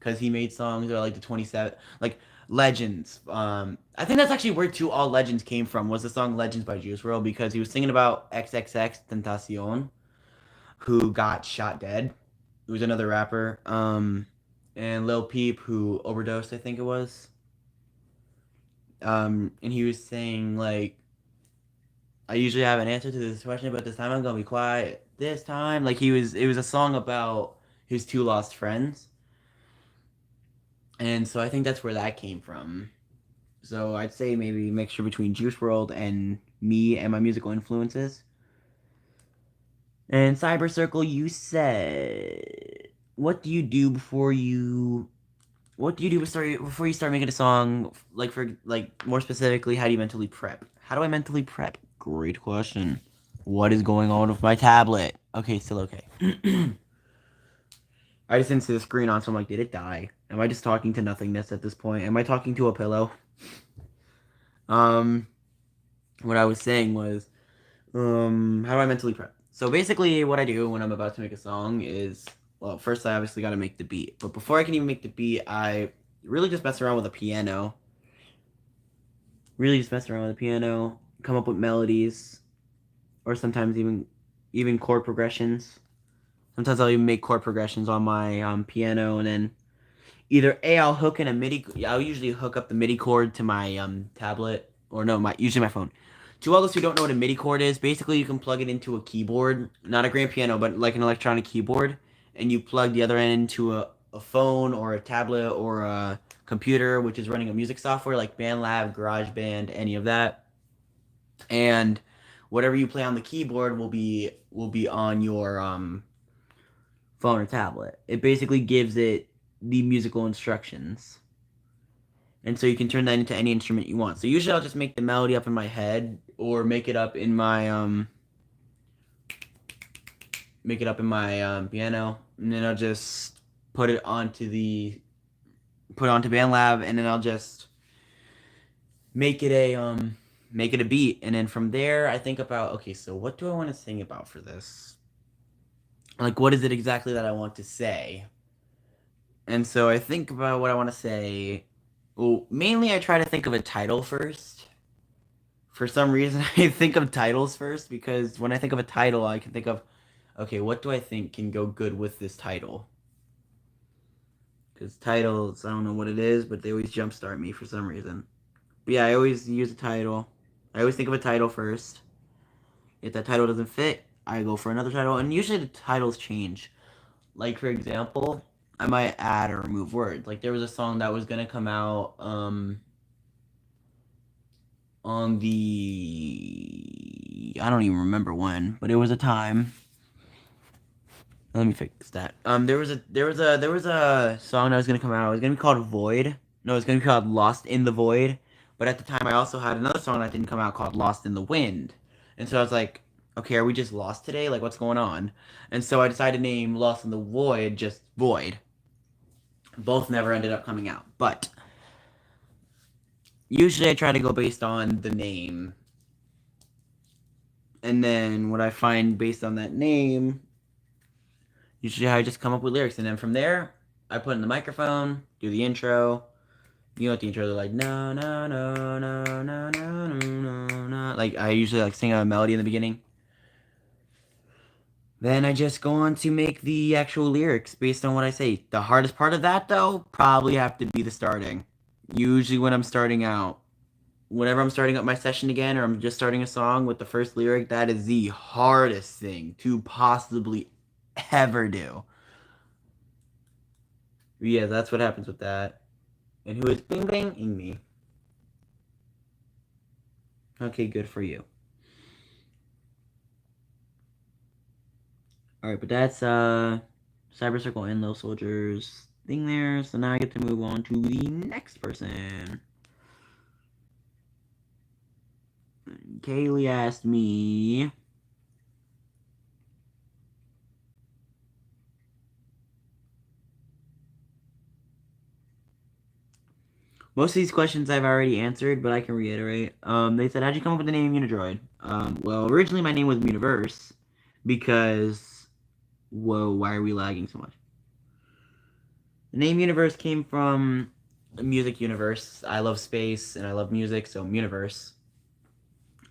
because he made songs that are like the 27 like Legends. I think that's actually where Two All Legends came from, was the song Legends by Juice WRLD, because he was singing about XXX Tentacion, who got shot dead. Who was another rapper. And Lil Peep, who overdosed, I think it was. And he was saying like, I usually have an answer to this question, but this time I'm gonna be quiet. This time, like it was a song about his two lost friends, and so I think that's where that came from. So I'd say maybe a mixture between Juice WRLD and me and my musical influences. And Cyber Circle, you said, what do you do before you? What do you do before you start making a song? Like for like more specifically, how do you mentally prep? How do I mentally prep? Great question. What is going on with my tablet? Okay, still okay. I just didn't see the screen on, so I'm like, did it die? Am I just talking to nothingness at this point? Am I talking to a pillow? Um, what I was saying was, how do I mentally prep? So basically, what I do when I'm about to make a song is, well, first I obviously got to make the beat. But before I can even make the beat, I really just mess around with a piano. Really just mess around with the piano, come up with melodies, or sometimes even chord progressions. Sometimes I'll even make chord progressions on my piano, and then either I'll hook in a MIDI. I'll usually hook up the MIDI cord to my tablet, or no, my usually my phone. To all those who don't know what a MIDI cord is, basically you can plug it into a keyboard, not a grand piano, but like an electronic keyboard, and you plug the other end into a phone or a tablet or a computer, which is running a music software like BandLab, GarageBand, any of that, and whatever you play on the keyboard will be on your phone or tablet. It basically gives it the musical instructions. And so you can turn that into any instrument you want. So usually I'll just make the melody up in my head or make it up in my piano, and then I'll just put it onto BandLab, and then I'll just make it a beat, and then from there I think about, okay, so what do I want to sing about for this? Like, what is it exactly that I want to say? And so I think about what I want to say. Well, mainly I try to think of a title first. For some reason, I think of titles first, because when I think of a title, I can think of, okay, what do I think can go good with this title? Because titles, I don't know what it is, but they always jumpstart me for some reason. But yeah, I always use a title. I always think of a title first. If that title doesn't fit, I go for another title, and usually the titles change. Like, for example, I might add or remove words. Like, there was a song that was gonna come out on the, I don't even remember when, but it was a time. Let me fix that. There was a song that was gonna come out. It was gonna be called Void. No, it was gonna be called Lost in the Void. But at the time, I also had another song that didn't come out called Lost in the Wind. And so I was like, okay, are we just lost today? Like, what's going on? And so I decided to name Lost in the Void just Void. Both never ended up coming out, but usually I try to go based on the name. And then what I find based on that name, usually I just come up with lyrics, and then from there, I put in the microphone, do the intro. You know what the intro? They're like, no, no, no, no, no, no, no, no, no. Like, I usually like sing a melody in the beginning. Then I just go on to make the actual lyrics based on what I say. The hardest part of that, though, probably have to be the starting. Usually when I'm starting out, whenever I'm starting up my session again, or I'm just starting a song with the first lyric, that is the hardest thing to possibly ever do. Yeah, that's what happens with that. And who is bing banging me? Okay, good for you. Alright, but that's Cyber Circle and Little Soldiers thing there. So now I get to move on to the next person. Kaylee asked me, most of these questions I've already answered, but I can reiterate. They said, how'd you come up with the name Unidroid? Well, originally my name was Universe, because, whoa, why are we lagging so much? The name universe came from a music universe. I love space and I love music, so universe.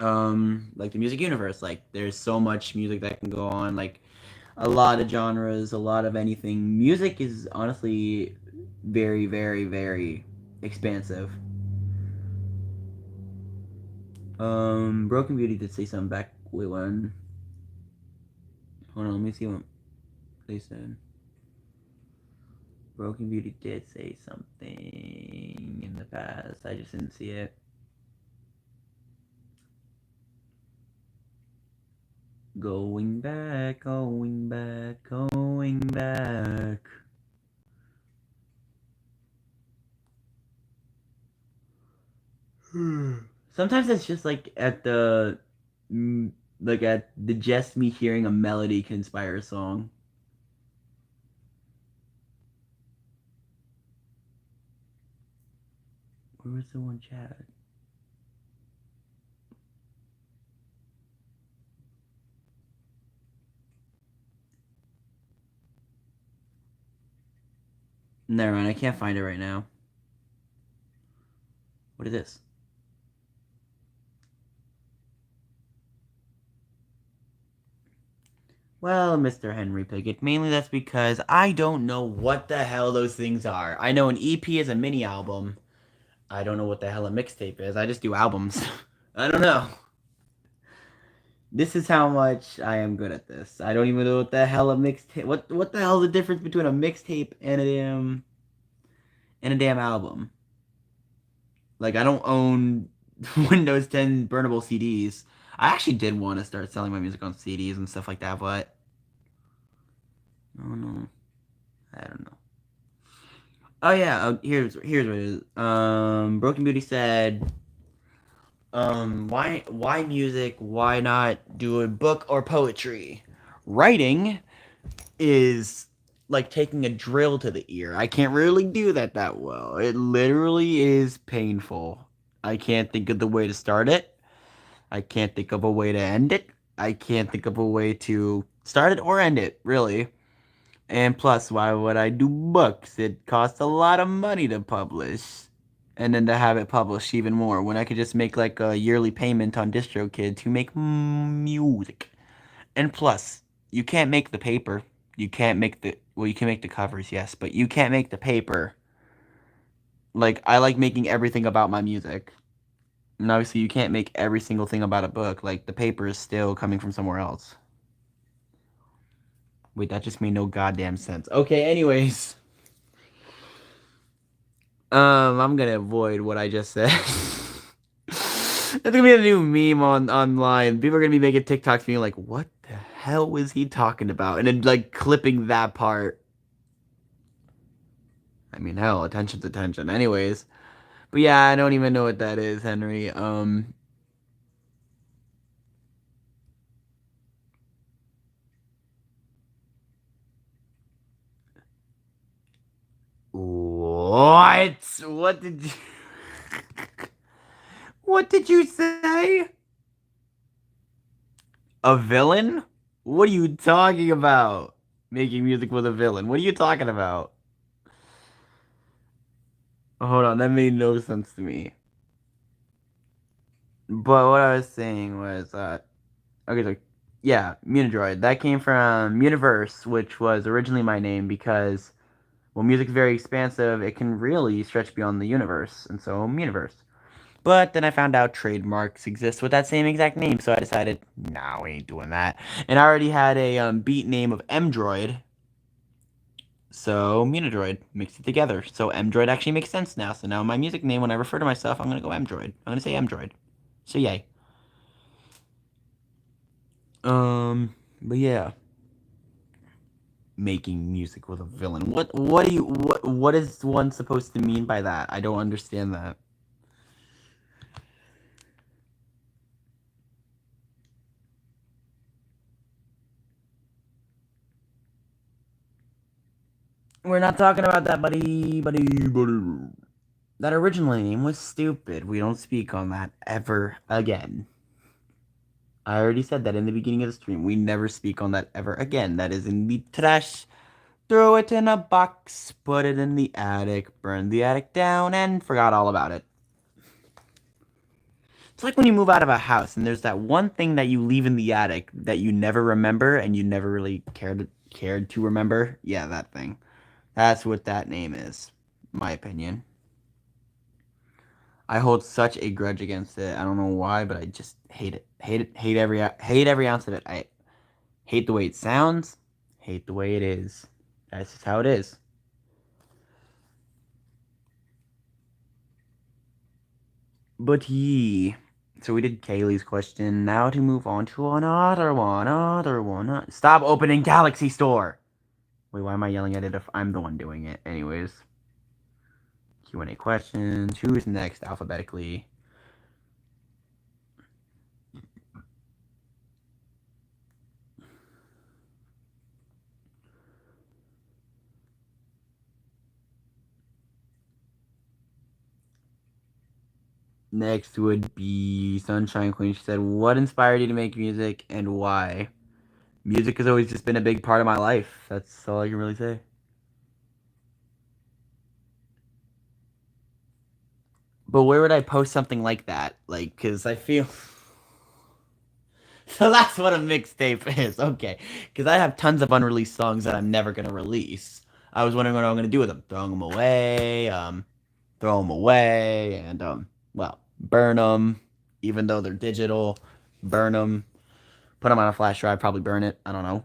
Like the music universe, like there's so much music that can go on, like a lot of genres, a lot of anything. Music is honestly very, very, very expansive. Broken Beauty did say something back. Wait, when? Hold on, let me see what they said. Broken Beauty did say something in the past. I just didn't see it. Going back, going back, going back. Sometimes it's just like at the, like at the just me hearing a melody can inspire a song. Where was the one chat? Never mind, I can't find it right now. What is this? Well, Mr. Henry Pickett, mainly that's because I don't know what the hell those things are. I know an EP is a mini album. I don't know what the hell a mixtape is. I just do albums. I don't know. This is how much I am good at this. I don't even know what the hell a mixtape. What the hell is the difference between a mixtape and a damn album? Like I don't own Windows 10 burnable CDs. I actually did want to start selling my music on CDs and stuff like that, but oh no, I don't know. Oh yeah, here's what it is. Broken Beauty said, why music? Why not do a book or poetry? Writing is like taking a drill to the ear. I can't really do that well. It literally is painful. I can't think of the way to start it. I can't think of a way to end it. I can't think of a way to start it or end it, really. And plus, why would I do books? It costs a lot of money to publish. And then to have it published even more when I could just make like a yearly payment on DistroKid to make music. And plus, you can't make the paper. You can't make the, well, you can make the covers, yes, but you can't make the paper. Like, I like making everything about my music. And obviously, you can't make every single thing about a book. Like, the paper is still coming from somewhere else. Wait, that just made no goddamn sense. Okay, anyways. I'm gonna avoid what I just said. That's gonna be a new meme on online. People are gonna be making TikToks being like, "What the hell was he talking about?" And then like clipping that part. I mean, hell, attention's attention. Anyways, but yeah, I don't even know what that is, Henry. What? What did you? What did you say? A villain? What are you talking about? Making music with a villain. What are you talking about? Hold on, that made no sense to me. But what I was saying was, okay, so yeah, Munidroid. That came from Universe, which was originally my name because, well, music's very expansive. It can really stretch beyond the universe, and so Universe. But then I found out trademarks exist with that same exact name, so I decided, nah, we ain't doing that. And I already had a beat name of M-Droid, so Munidroid mixed it together. So M-Droid actually makes sense now. So now my music name, when I refer to myself, I'm gonna go M-Droid. I'm gonna say M-Droid. So yay. But yeah, making music with a villain. What do you what is one supposed to mean by that? I don't understand that. We're not talking about that, buddy. That original name was stupid. We don't speak on that ever again. I already said that in the beginning of the stream. We never speak on that ever again. That is in the trash threw it in a box, put it in the attic, burned the attic down, and forgot all about it. It's like when you move out of a house and there's that one thing that you leave in the attic that you never remember and you never really cared to remember. Yeah, that thing. That's what that name is, my opinion. I hold such a grudge against it. I don't know why, but I just hate it. Hate it. Hate every ounce of it. I hate the way it sounds. Hate the way it is. That's just how it is. But ye. So we did Kaylee's question. Now to move on to another one. Another one. Stop opening Galaxy Store. Wait, why am I yelling at it if I'm the one doing it? Anyways. Q&A questions. Who's next alphabetically? Next would be Sunshine Queen. She said, "What inspired you to make music and why?" Music has always just been a big part of my life. That's all I can really say. But where would I post something like that? Like, because I feel. So that's what a mixtape is. Okay. Because I have tons of unreleased songs that I'm never going to release. I was wondering what I'm going to do with them. Throw them away, and, well, burn them, even though they're digital. Burn them. Put them on a flash drive, probably burn it. I don't know.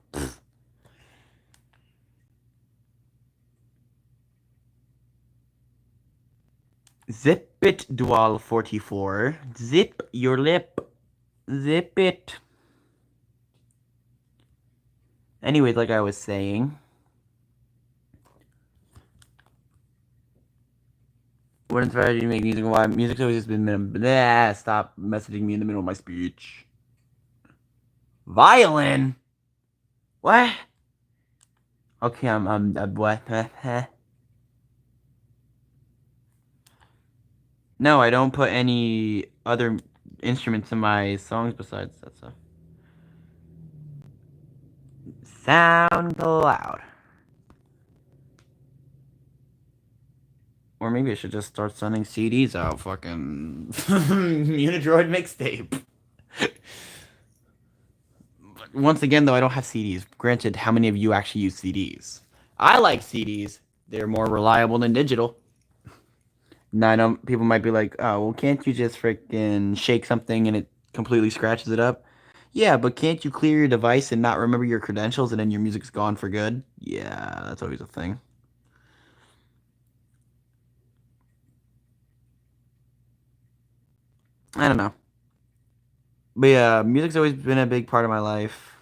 Zip it, Dual 44. Zip your lip. Zip it. Anyways, like I was saying, what inspired you to make music and why? Music's always just been. Blah, stop messaging me in the middle of my speech. Violin? What? Okay, what? No, I don't put any other instruments in my songs besides that stuff. SoundCloud. Or maybe I should just start sending CDs out. Fucking Unidroid mixtape. Once again, though, I don't have CDs. Granted, how many of you actually use CDs? I like CDs. They're more reliable than digital. Now, I know people might be like, oh, well, can't you just freaking shake something and it completely scratches it up? Yeah, but can't you clear your device and not remember your credentials and then your music's gone for good? Yeah, that's always a thing. I don't know. But yeah, music's always been a big part of my life.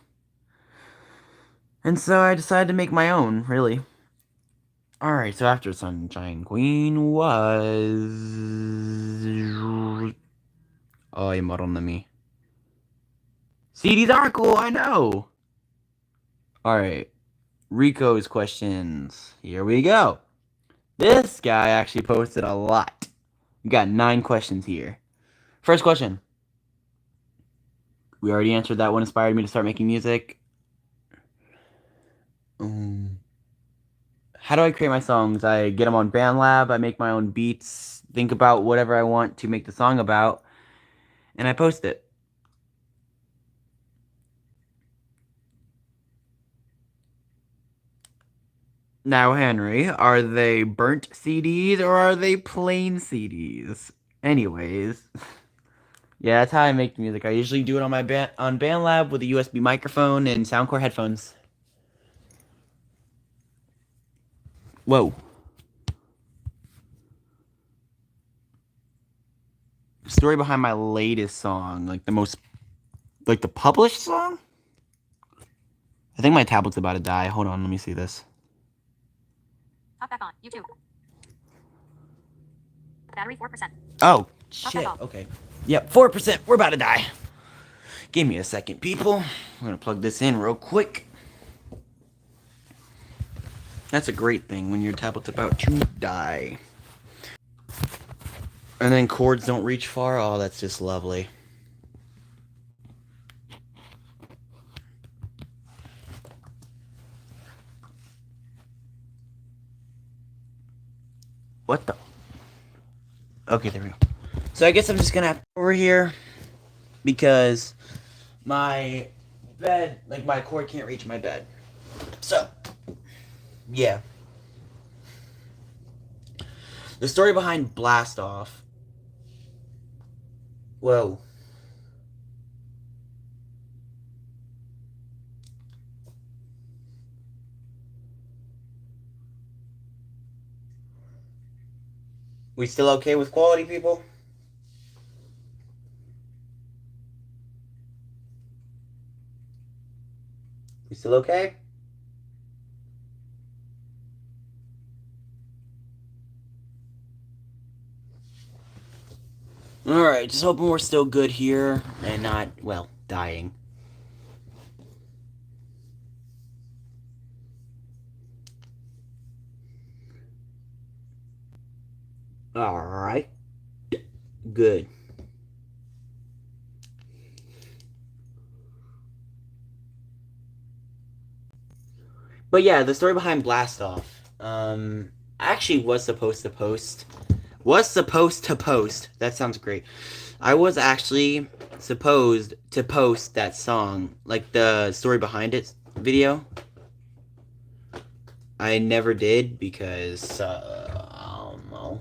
And so I decided to make my own, really. Alright, so after Sunshine Queen was... Ay, Moronami. CDs are cool, I know! Alright, Rico's questions. Here we go. This guy actually posted a lot. We got 9 questions here. First question. We already answered that. What inspired me to start making music? How do I create my songs? I get them on BandLab, I make my own beats, think about whatever I want to make the song about, and I post it. Now, Henry, are they burnt CDs or are they plain CDs? Anyways, yeah, that's how I make music. I usually do it on my on BandLab with a USB microphone and Soundcore headphones. Whoa. Story behind my latest song, like the published song? I think my tablet's about to die. Hold on, let me see this. Top back on. YouTube. Battery 4%. Oh, shit. Okay. Yep, 4%. We're about to die. Give me a second, people. I'm gonna plug this in real quick. That's a great thing when your tablet's about to die. And then cords don't reach far. Oh, that's just lovely. What the? Okay, there we go. So I guess I'm just gonna have to over here because my bed, like my cord can't reach my bed. So, yeah. The story behind Blast Off. Whoa. We still okay with quality, people? We still okay? Alright, just hoping we're still good here and not, well, dying. Alright. Good. But yeah, the story behind Blast Off. I actually was supposed to post. Was supposed to post. That sounds great. I was actually supposed to post that song, like the story behind it video. I never did because I don't know.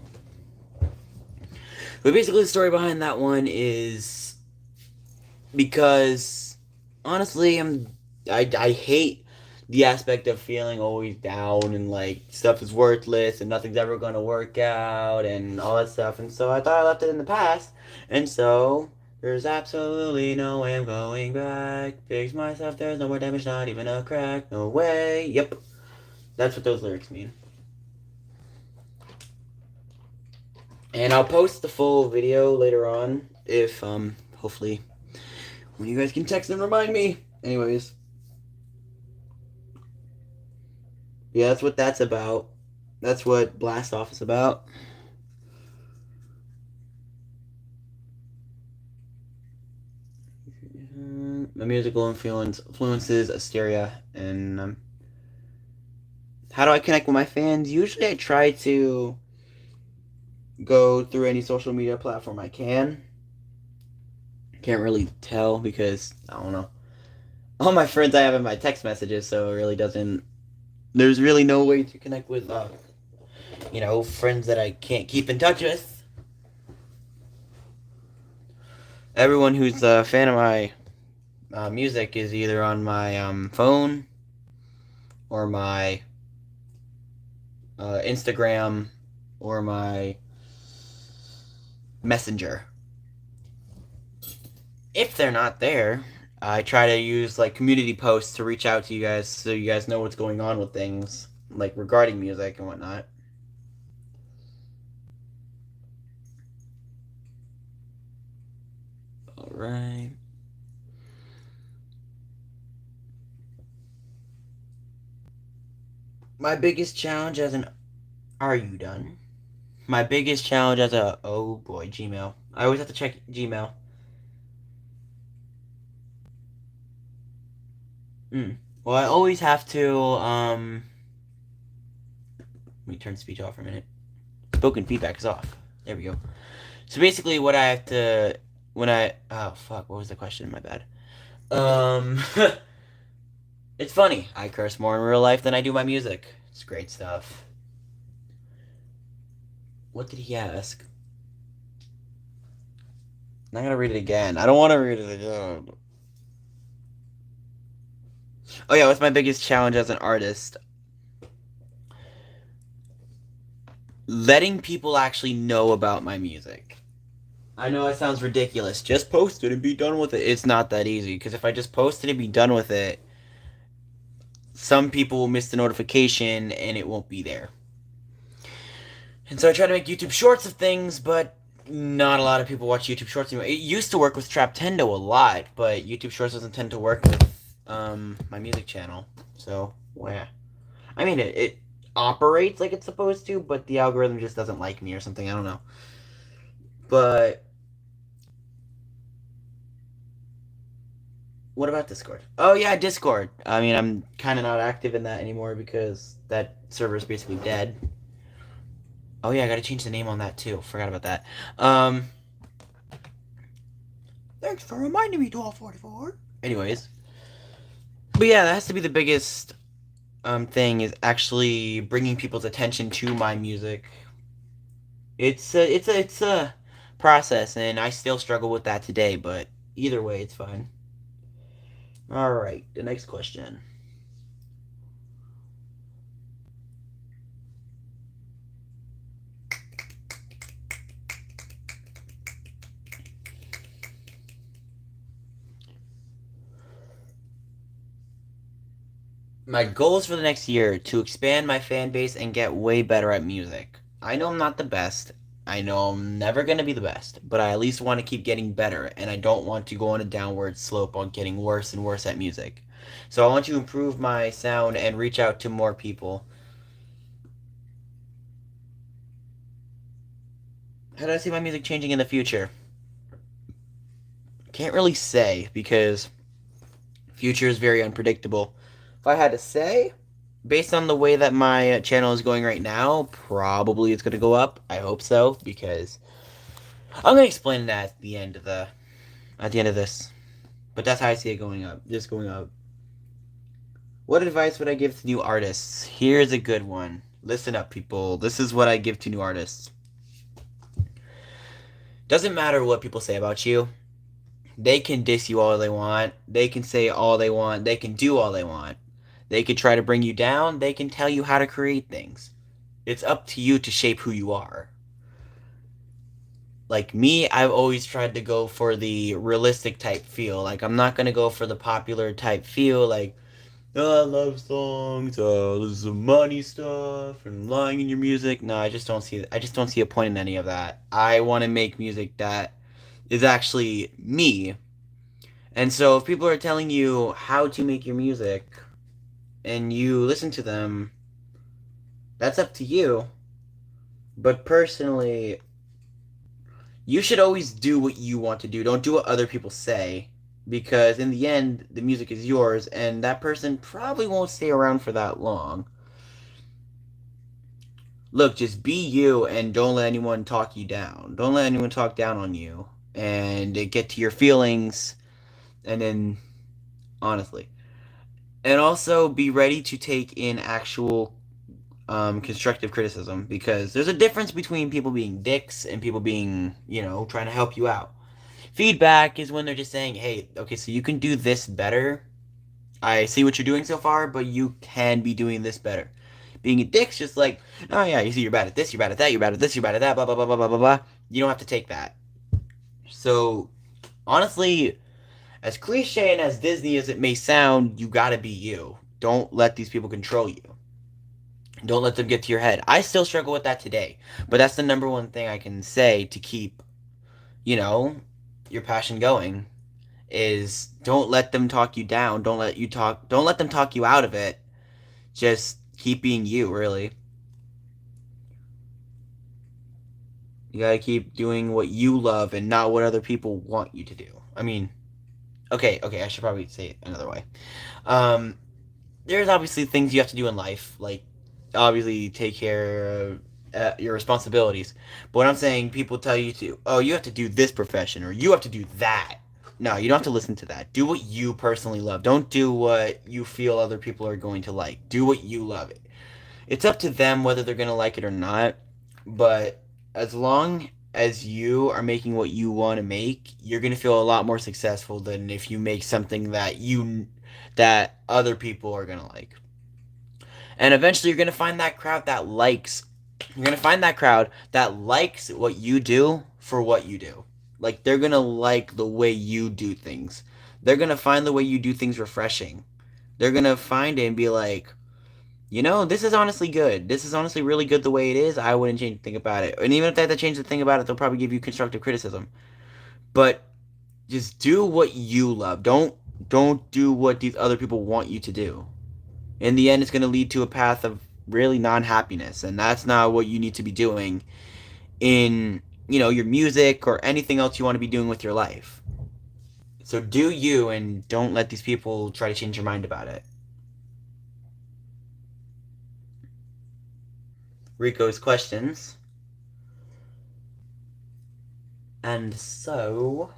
But basically, the story behind that one is because honestly, I hate the aspect of feeling always down and like stuff is worthless and nothing's ever gonna work out and all that stuff. And so I thought I left it in the past, and so there's absolutely no way I'm going back. Fix myself, there's no more damage, not even a crack. No way. Yep, that's what those lyrics mean. And I'll post the full video later on if hopefully when you guys can text and remind me. Anyways, yeah, that's what that's about. That's what Blast Off is about. My musical influences Asteria, and how do I connect with my fans? Usually, I try to go through any social media platform I can. Can't really tell because I don't know. All my friends I have in my text messages, so it really doesn't. There's really no way to connect with, friends that I can't keep in touch with. Everyone who's a fan of my music is either on my phone or my Instagram or my Messenger. If they're not there, I try to use like community posts to reach out to you guys so you guys know what's going on with things like regarding music and whatnot. All right. My biggest challenge as an are you done? My biggest challenge as a oh boy Gmail. I always have to check Gmail. Mm. Well, I always have to let me turn speech off for a minute. Spoken feedback is off. There we go. So basically, what I have to when I oh fuck, what was the question? My bad. Um, it's funny. I curse more in real life than I do my music. It's great stuff. What did he ask? I'm not gonna read it again. I don't want to read it again. Oh yeah, what's my biggest challenge as an artist? Letting people actually know about my music. I know it sounds ridiculous. Just post it and be done with it. It's not that easy because if I just post it and be done with it, some people will miss the notification and it won't be there. And so I try to make YouTube shorts of things, but not a lot of people watch YouTube shorts anymore. It used to work with Traptendo a lot, but YouTube shorts doesn't tend to work with my music channel. So, yeah. I mean, it operates like it's supposed to, but the algorithm just doesn't like me or something. I don't know. But what about Discord? Oh yeah, Discord. I mean, I'm kind of not active in that anymore because that server is basically dead. Oh yeah, I gotta change the name on that too. Forgot about that. Um, thanks for reminding me, 1244. Anyways, but yeah, that has to be the biggest thing is actually bringing people's attention to my music. It's a process, and I still struggle with that today. But either way, it's fine. All right, the next question. My goals for the next year to expand my fan base and get way better at music. I know I'm not the best. I know I'm never going to be the best, but I at least want to keep getting better, and I don't want to go on a downward slope on getting worse and worse at music. So I want to improve my sound and reach out to more people. How do I see my music changing in the future? Can't really say because future is very unpredictable. If I had to say, based on the way that my channel is going right now, probably it's going to go up. I hope so because I'm going to explain that at the end of this. But that's how I see it going up. Just going up. What advice would I give to new artists? Here's a good one. Listen up, people. This is what I give to new artists. Doesn't matter what people say about you. They can diss you all they want. They can say all they want. They can do all they want. They can try to bring you down. They can tell you how to create things. It's up to you to shape who you are. Like me, I've always tried to go for the realistic type feel. Like I'm not gonna go for the popular type feel. Like oh, I love songs. Oh, this is some money stuff and lying in your music. No, I just don't see. I just don't see a point in any of that. I want to make music that is actually me. And so if people are telling you how to make your music and you listen to them, that's up to you. But personally, you should always do what you want to do. Don't do what other people say. Because in the end, the music is yours, and that person probably won't stay around for that long. Look, just be you and don't let anyone talk you down. Don't let anyone talk down on you and get to your feelings. And then, honestly. And also be ready to take in actual constructive criticism because there's a difference between people being dicks and people being, trying to help you out. Feedback is when they're just saying, hey, okay, so you can do this better. I see what you're doing so far, but you can be doing this better. Being a dick's just like, oh yeah, you see, you're bad at this, you're bad at that, you're bad at this, you're bad at that, blah, blah, blah, blah, blah, blah, blah. You don't have to take that. So, honestly, as cliche and as Disney as it may sound, you gotta be you. Don't let these people control you. Don't let them get to your head. I still struggle with that today, but that's the number one thing I can say to keep, you know, your passion going is don't let them talk you down. Don't let them talk you out of it. Just keep being you, really. You gotta keep doing what you love and not what other people want you to do. I mean, okay, I should probably say it another way. Um, there's obviously things you have to do in life, like obviously take care of your responsibilities. But what I'm saying, people tell you to, oh, you have to do this profession or you have to do that. No, you don't have to listen to that. Do what you personally love. Don't do what you feel other people are going to like. Do what you love. It's up to them whether they're going to like it or not. But as long as you are making what you want to make, you're going to feel a lot more successful than if you make something that other people are going to like. And eventually you're going to find that crowd that likes you're going to find that crowd that likes what you do for what you do. Like they're going to like the way you do things. They're going to find the way you do things refreshing. They're going to find it and be like, this is honestly good. This is honestly really good the way it is. I wouldn't change a thing about it. And even if they have to change the thing about it, they'll probably give you constructive criticism. But just do what you love. Don't do what these other people want you to do. In the end, it's going to lead to a path of really non-happiness, and that's not what you need to be doing in, your music or anything else you want to be doing with your life. So do you and don't let these people try to change your mind about it. Rico's questions. And so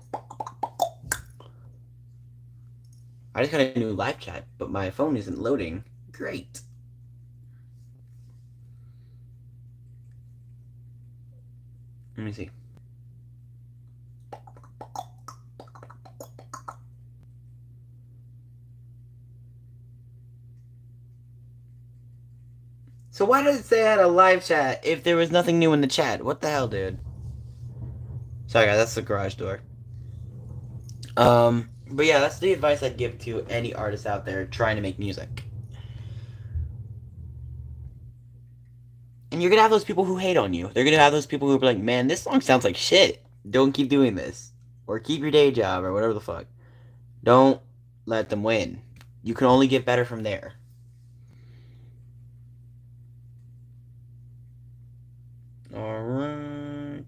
I just got a new live chat, but my phone isn't loading. Great. Let me see. So why did it say I had a live chat if there was nothing new in the chat? What the hell, dude? Sorry, guys, that's the garage door. But yeah, that's the advice I'd give to any artist out there trying to make music. And you're gonna have those people who hate on you. They're gonna have those people who are like, man, this song sounds like shit. Don't keep doing this. Or keep your day job or whatever the fuck. Don't let them win. You can only get better from there. Alright.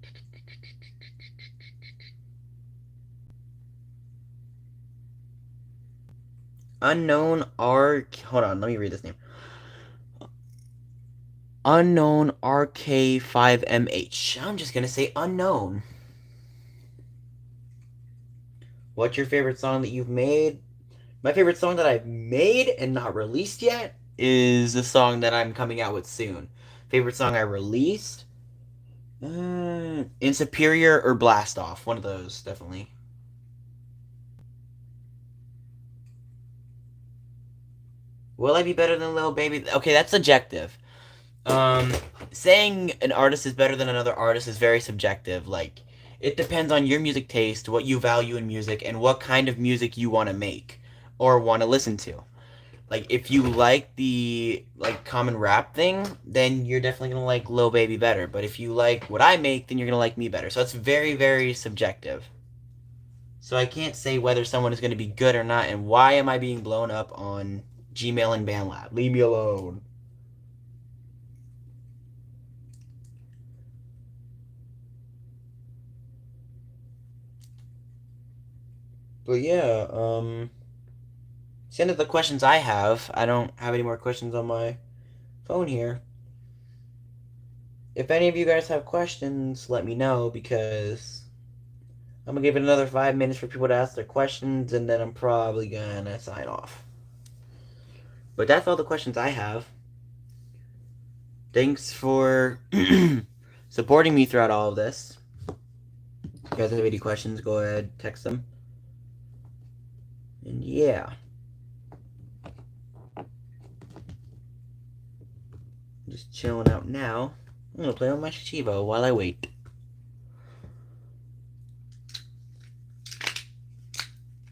Unknown R. Hold on, let me read this name. Unknown RK5MH. I'm just gonna say unknown. What's your favorite song that you've made? My favorite song that I've made and not released yet is the song that I'm coming out with soon. Favorite song I released? Insuperior or Blast Off. One of those, definitely. Will I be better than Lil Baby? Okay, that's subjective. Um, Saying an artist is better than another artist is very subjective. Like, it depends on your music taste, what you value in music, and what kind of music you want to make or want to listen to. Like, if you like the like common rap thing, then you're definitely gonna like Lil Baby better. But if you like what I make, then you're gonna like me better. So it's very, very subjective. So I can't say whether someone is gonna be good or not. And why am I being blown up on Gmail and BandLab? Leave me alone. But yeah, it's the end of the questions I have. I don't have any more questions on my phone here. If any of you guys have questions, let me know because I'm gonna give it another 5 minutes for people to ask their questions, and then I'm probably gonna sign off. But that's all the questions I have. Thanks for supporting me throughout all of this. If you guys have any questions, go ahead, text them. And yeah. I'm just chilling out now. I'm gonna play on my Chivo while I wait.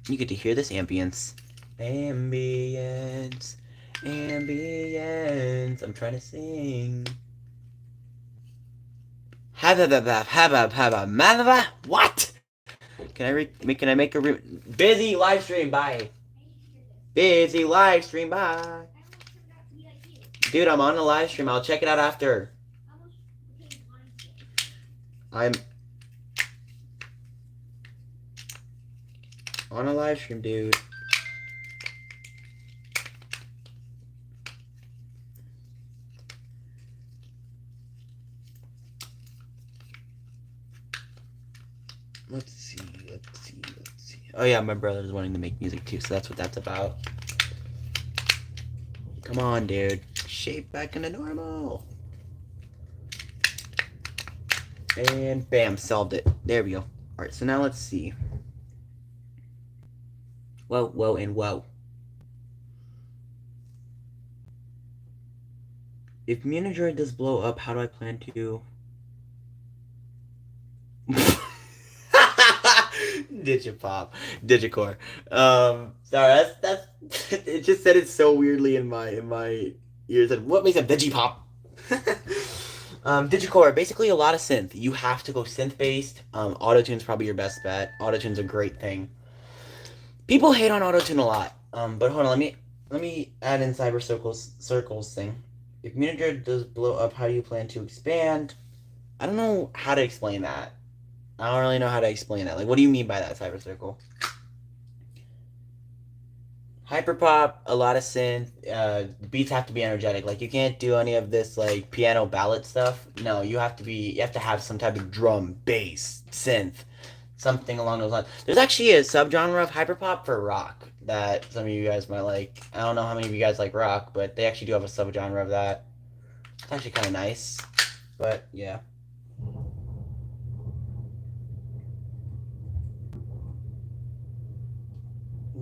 You get to hear this ambience. Ambience. Ambience. I'm trying to sing. What? Can I make a busy live stream? Bye. Busy live stream. Bye. Dude, I'm on a live stream. I'll check it out after. I'm on a live stream, dude. Let's see. Oh yeah, my brother's wanting to make music too, so that's what that's about. Come on, dude. Shape back into normal. And bam, solved it. There we go. Alright, so now let's see. Whoa, and whoa. If Munidroid does blow up, how do I plan to... Digipop. Digicore. Sorry, that's it just said it so weirdly in my ears. And what makes a Digipop? Digicore, basically a lot of synth. You have to go synth based. Autotune's probably your best bet. Autotune's a great thing. People hate on autotune a lot. But hold on, let me add in cyber circles thing. If Munidroid does blow up, how do you plan to expand? I don't know how to explain that. I don't really know how to explain that. Like, what do you mean by that, cyber circle? Hyperpop, a lot of synth. Beats have to be energetic. Like you can't do any of this like piano ballad stuff. No, you have to have some type of drum, bass, synth, something along those lines. There's actually a subgenre of hyperpop for rock that some of you guys might like. I don't know how many of you guys like rock, but they actually do have a subgenre of that. It's actually kind of nice. But yeah.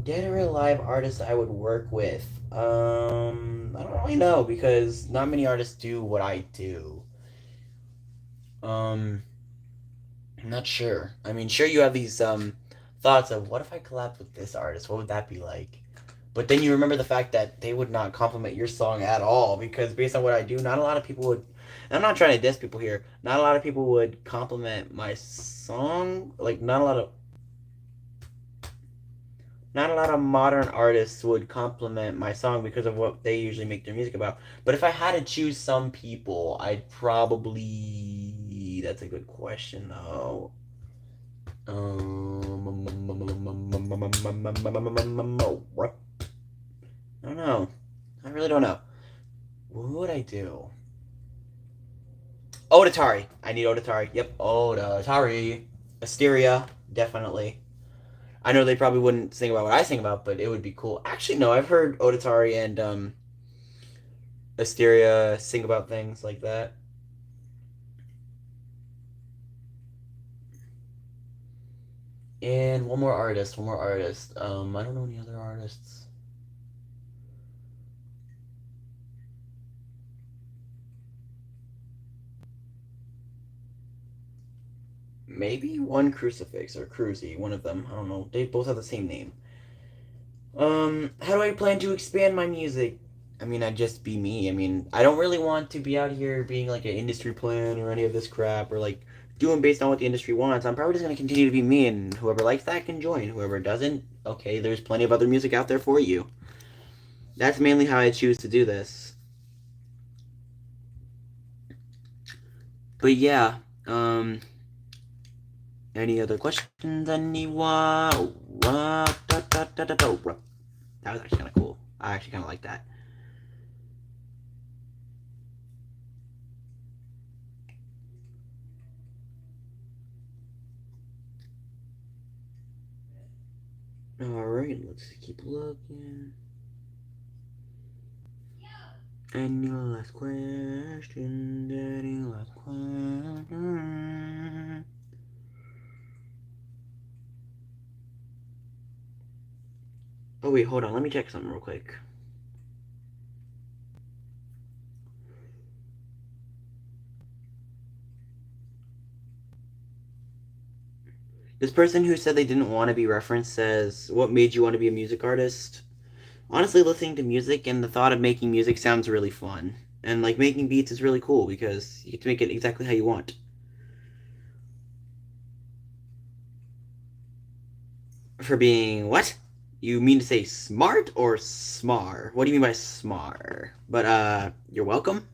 Dead or alive artists I would work with. I don't really know because not many artists do what I do. Um, I'm not sure. I mean, sure you have these thoughts of what if I collab with this artist? What would that be like? But then you remember the fact that they would not compliment your song at all because based on what I do, not a lot of people would. And I'm not trying to diss people here. Not a lot of people would compliment my song. Like not a lot of modern artists would compliment my song because of what they usually make their music about. But if I had to choose some people, I'd probably. That's a good question though. I don't know. I really don't know. What would I do? Odatari. I need Odatari. Yep, Odatari. Asteria, definitely. I know they probably wouldn't sing about what I sing about, but it would be cool. Actually, no, I've heard Odatari and Asteria sing about things like that. And one more artist, one more artist. I don't know any other artists. Maybe one Crucifix or Cruzy, one of them. I don't know. They both have the same name. How do I plan to expand my music? I mean, I'd just be me. I mean, I don't really want to be out here being like an industry plan or any of this crap or like doing based on what the industry wants. I'm probably just gonna continue to be me, and whoever likes that can join. Whoever doesn't, okay, there's plenty of other music out there for you. That's mainly how I choose to do this. But yeah, any other questions, anyone? That was actually kind of cool. I actually kind of like that. All right, let's keep looking. Any last questions? Any last questions? Oh wait, hold on. Let me check something real quick. This person who said they didn't want to be referenced says, "What made you want to be a music artist?" Honestly, listening to music and the thought of making music sounds really fun. And like making beats is really cool because you get to make it exactly how you want. For being what? You mean to say smart or smar? What do you mean by smar? But you're welcome.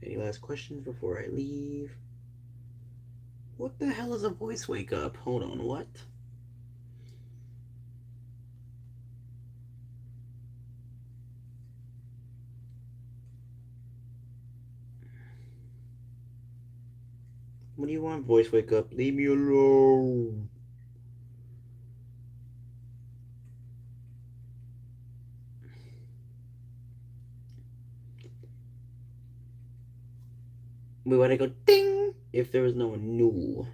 Any last questions before I leave? What the hell is a voice wake up? Hold on, what? What do you want, voice wake up? Leave me alone. We want to go ding if there was no one new.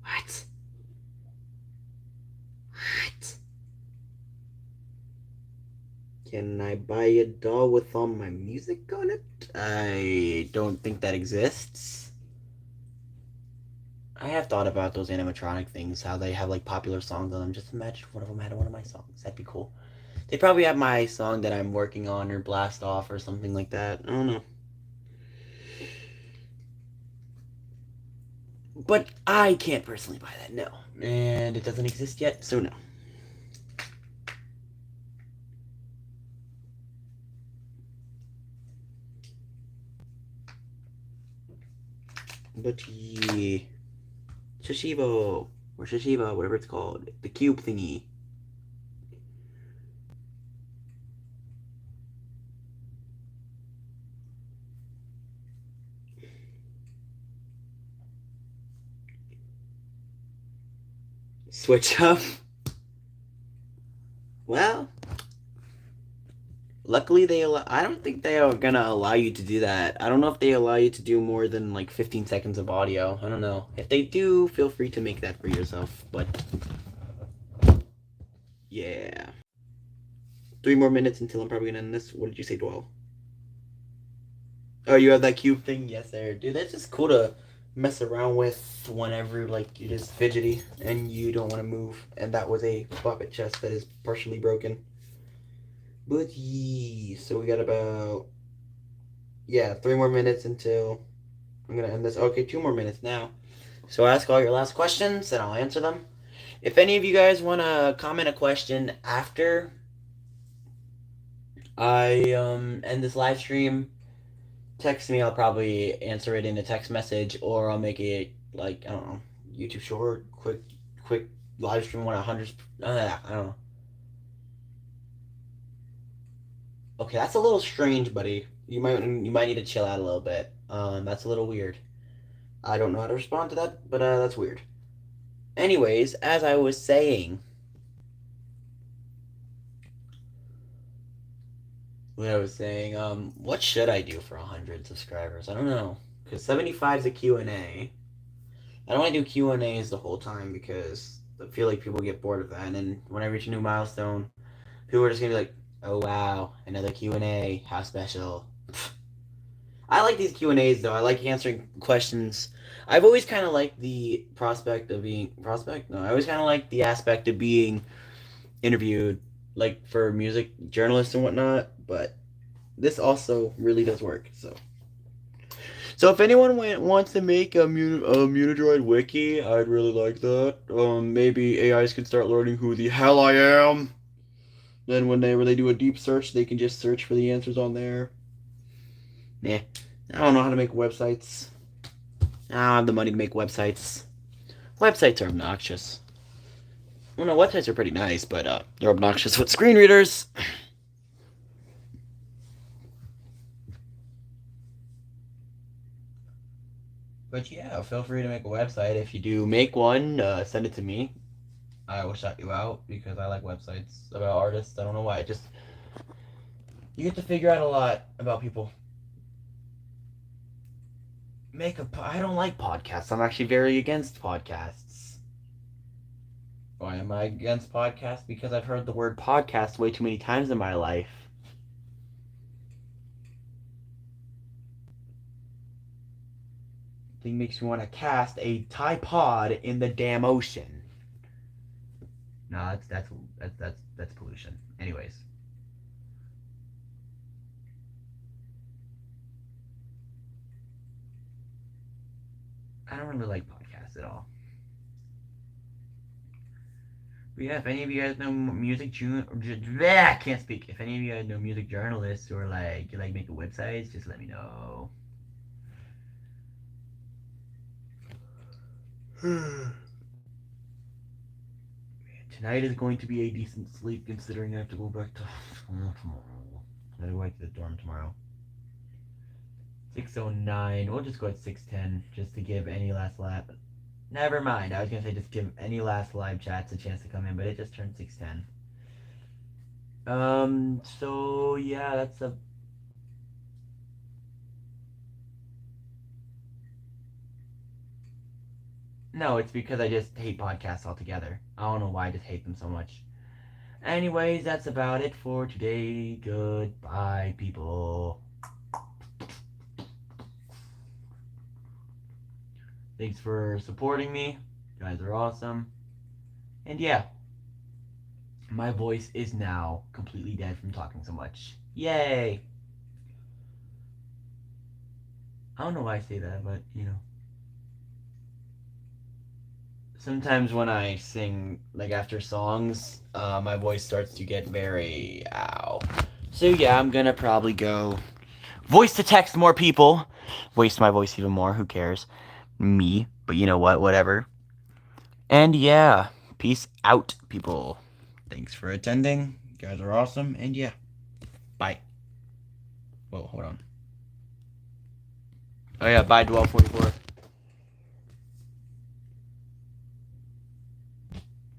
What? What? Can I buy a doll with all my music on it? I don't think that exists. I have thought about those animatronic things, how they have like popular songs on them. Just imagine if one of them had one of my songs. That'd be cool. They probably have my song that I'm working on or blast off or something like that. I don't know. But I can't personally buy that, no. And it doesn't exist yet, so no. But yeah. Shishivo. Or Shishiva, whatever it's called. The cube thingy. Switch up. Well, luckily I don't think they are gonna allow you to do that. I don't know if they allow you to do more than like 15 seconds of audio. I don't know. If they do, feel free to make that for yourself. But yeah. 3 more minutes until I'm probably gonna end this. What did you say, Dwell? Oh, you have that cube thing? Yes, there. Dude, that's just cool to mess around with whenever like you're just fidgety and you don't want to move. And that was a puppet chest that is partially broken. But yeah, so we got about 3 more minutes until I'm gonna end this. Okay, 2 more minutes now. So ask all your last questions and I'll answer them. If any of you guys want to comment a question after I end this live stream, text me. I'll probably answer it in a text message, or I'll make it like I don't know, YouTube short, quick live stream 100. I don't know. Okay, that's a little strange, buddy. You might need to chill out a little bit. That's a little weird. I don't know how to respond to that, but that's weird. Anyways, as I was saying, what should I do for 100 subscribers? I don't know, because 75 is a Q&A. I don't want to do Q&As the whole time because I feel like people get bored of that. And then when I reach a new milestone, people are just gonna be like, "Oh wow, another Q&A. How special." I like these Q&As though. I like answering questions. I've always kind of liked the prospect of being prospect. No, I always kind of like the aspect of being interviewed, like for music journalists and whatnot. But this also really does work. So if anyone wants to make a Munidroid wiki, I'd really like that. Maybe AIs can start learning who the hell I am. Then whenever they do a deep search, they can just search for the answers on there. Nah, I don't know how to make websites. I don't have the money to make websites. Websites are obnoxious. Well, no, websites are pretty nice, but they're obnoxious with screen readers. But yeah, feel free to make a website. If you do make one, send it to me. I will shout you out because I like websites about artists. I don't know why. Just you get to figure out a lot about people. I don't like podcasts. I'm actually very against podcasts. Why am I against podcasts? Because I've heard the word podcast way too many times in my life. Thing makes me want to cast a tripod in the damn ocean. No, that's pollution. Anyways, I don't really like podcasts at all. But yeah, if any of you guys know I can't speak. If any of you guys know music journalists or like you like making websites, just let me know. Tonight is going to be a decent sleep considering I have to go back to school tomorrow. I gotta go back to the dorm tomorrow. 6:09. We'll just go at 6:10 just to give any last lap. Never mind. I was gonna say just give any last live chats a chance to come in, but it just turned 6:10. So yeah, that's a. No, it's because I just hate podcasts altogether. I don't know why I just hate them so much. Anyways, that's about it for today. Goodbye, people. Thanks for supporting me. You guys are awesome. And yeah, my voice is now completely dead from talking so much. Yay! I don't know why I say that, but you know. Sometimes when I sing, like after songs, my voice starts to get very ow. So yeah, I'm gonna probably go voice to text more people, waste my voice even more. Who cares? Me, but you know what? Whatever. And yeah, peace out, people. Thanks for attending. You guys are awesome. And yeah, bye. Whoa, hold on. Oh yeah, bye, Dwell44.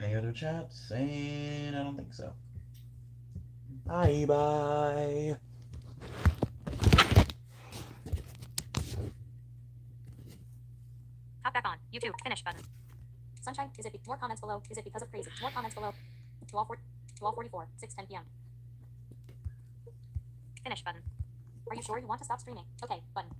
Any other chats? And I don't think so. Bye bye. Hop back on. YouTube. Finish button. Sunshine. Is it more comments below? Is it because of crazy? More comments below. 12:44. 6:10 p.m. Finish button. Are you sure you want to stop streaming? Okay. Button.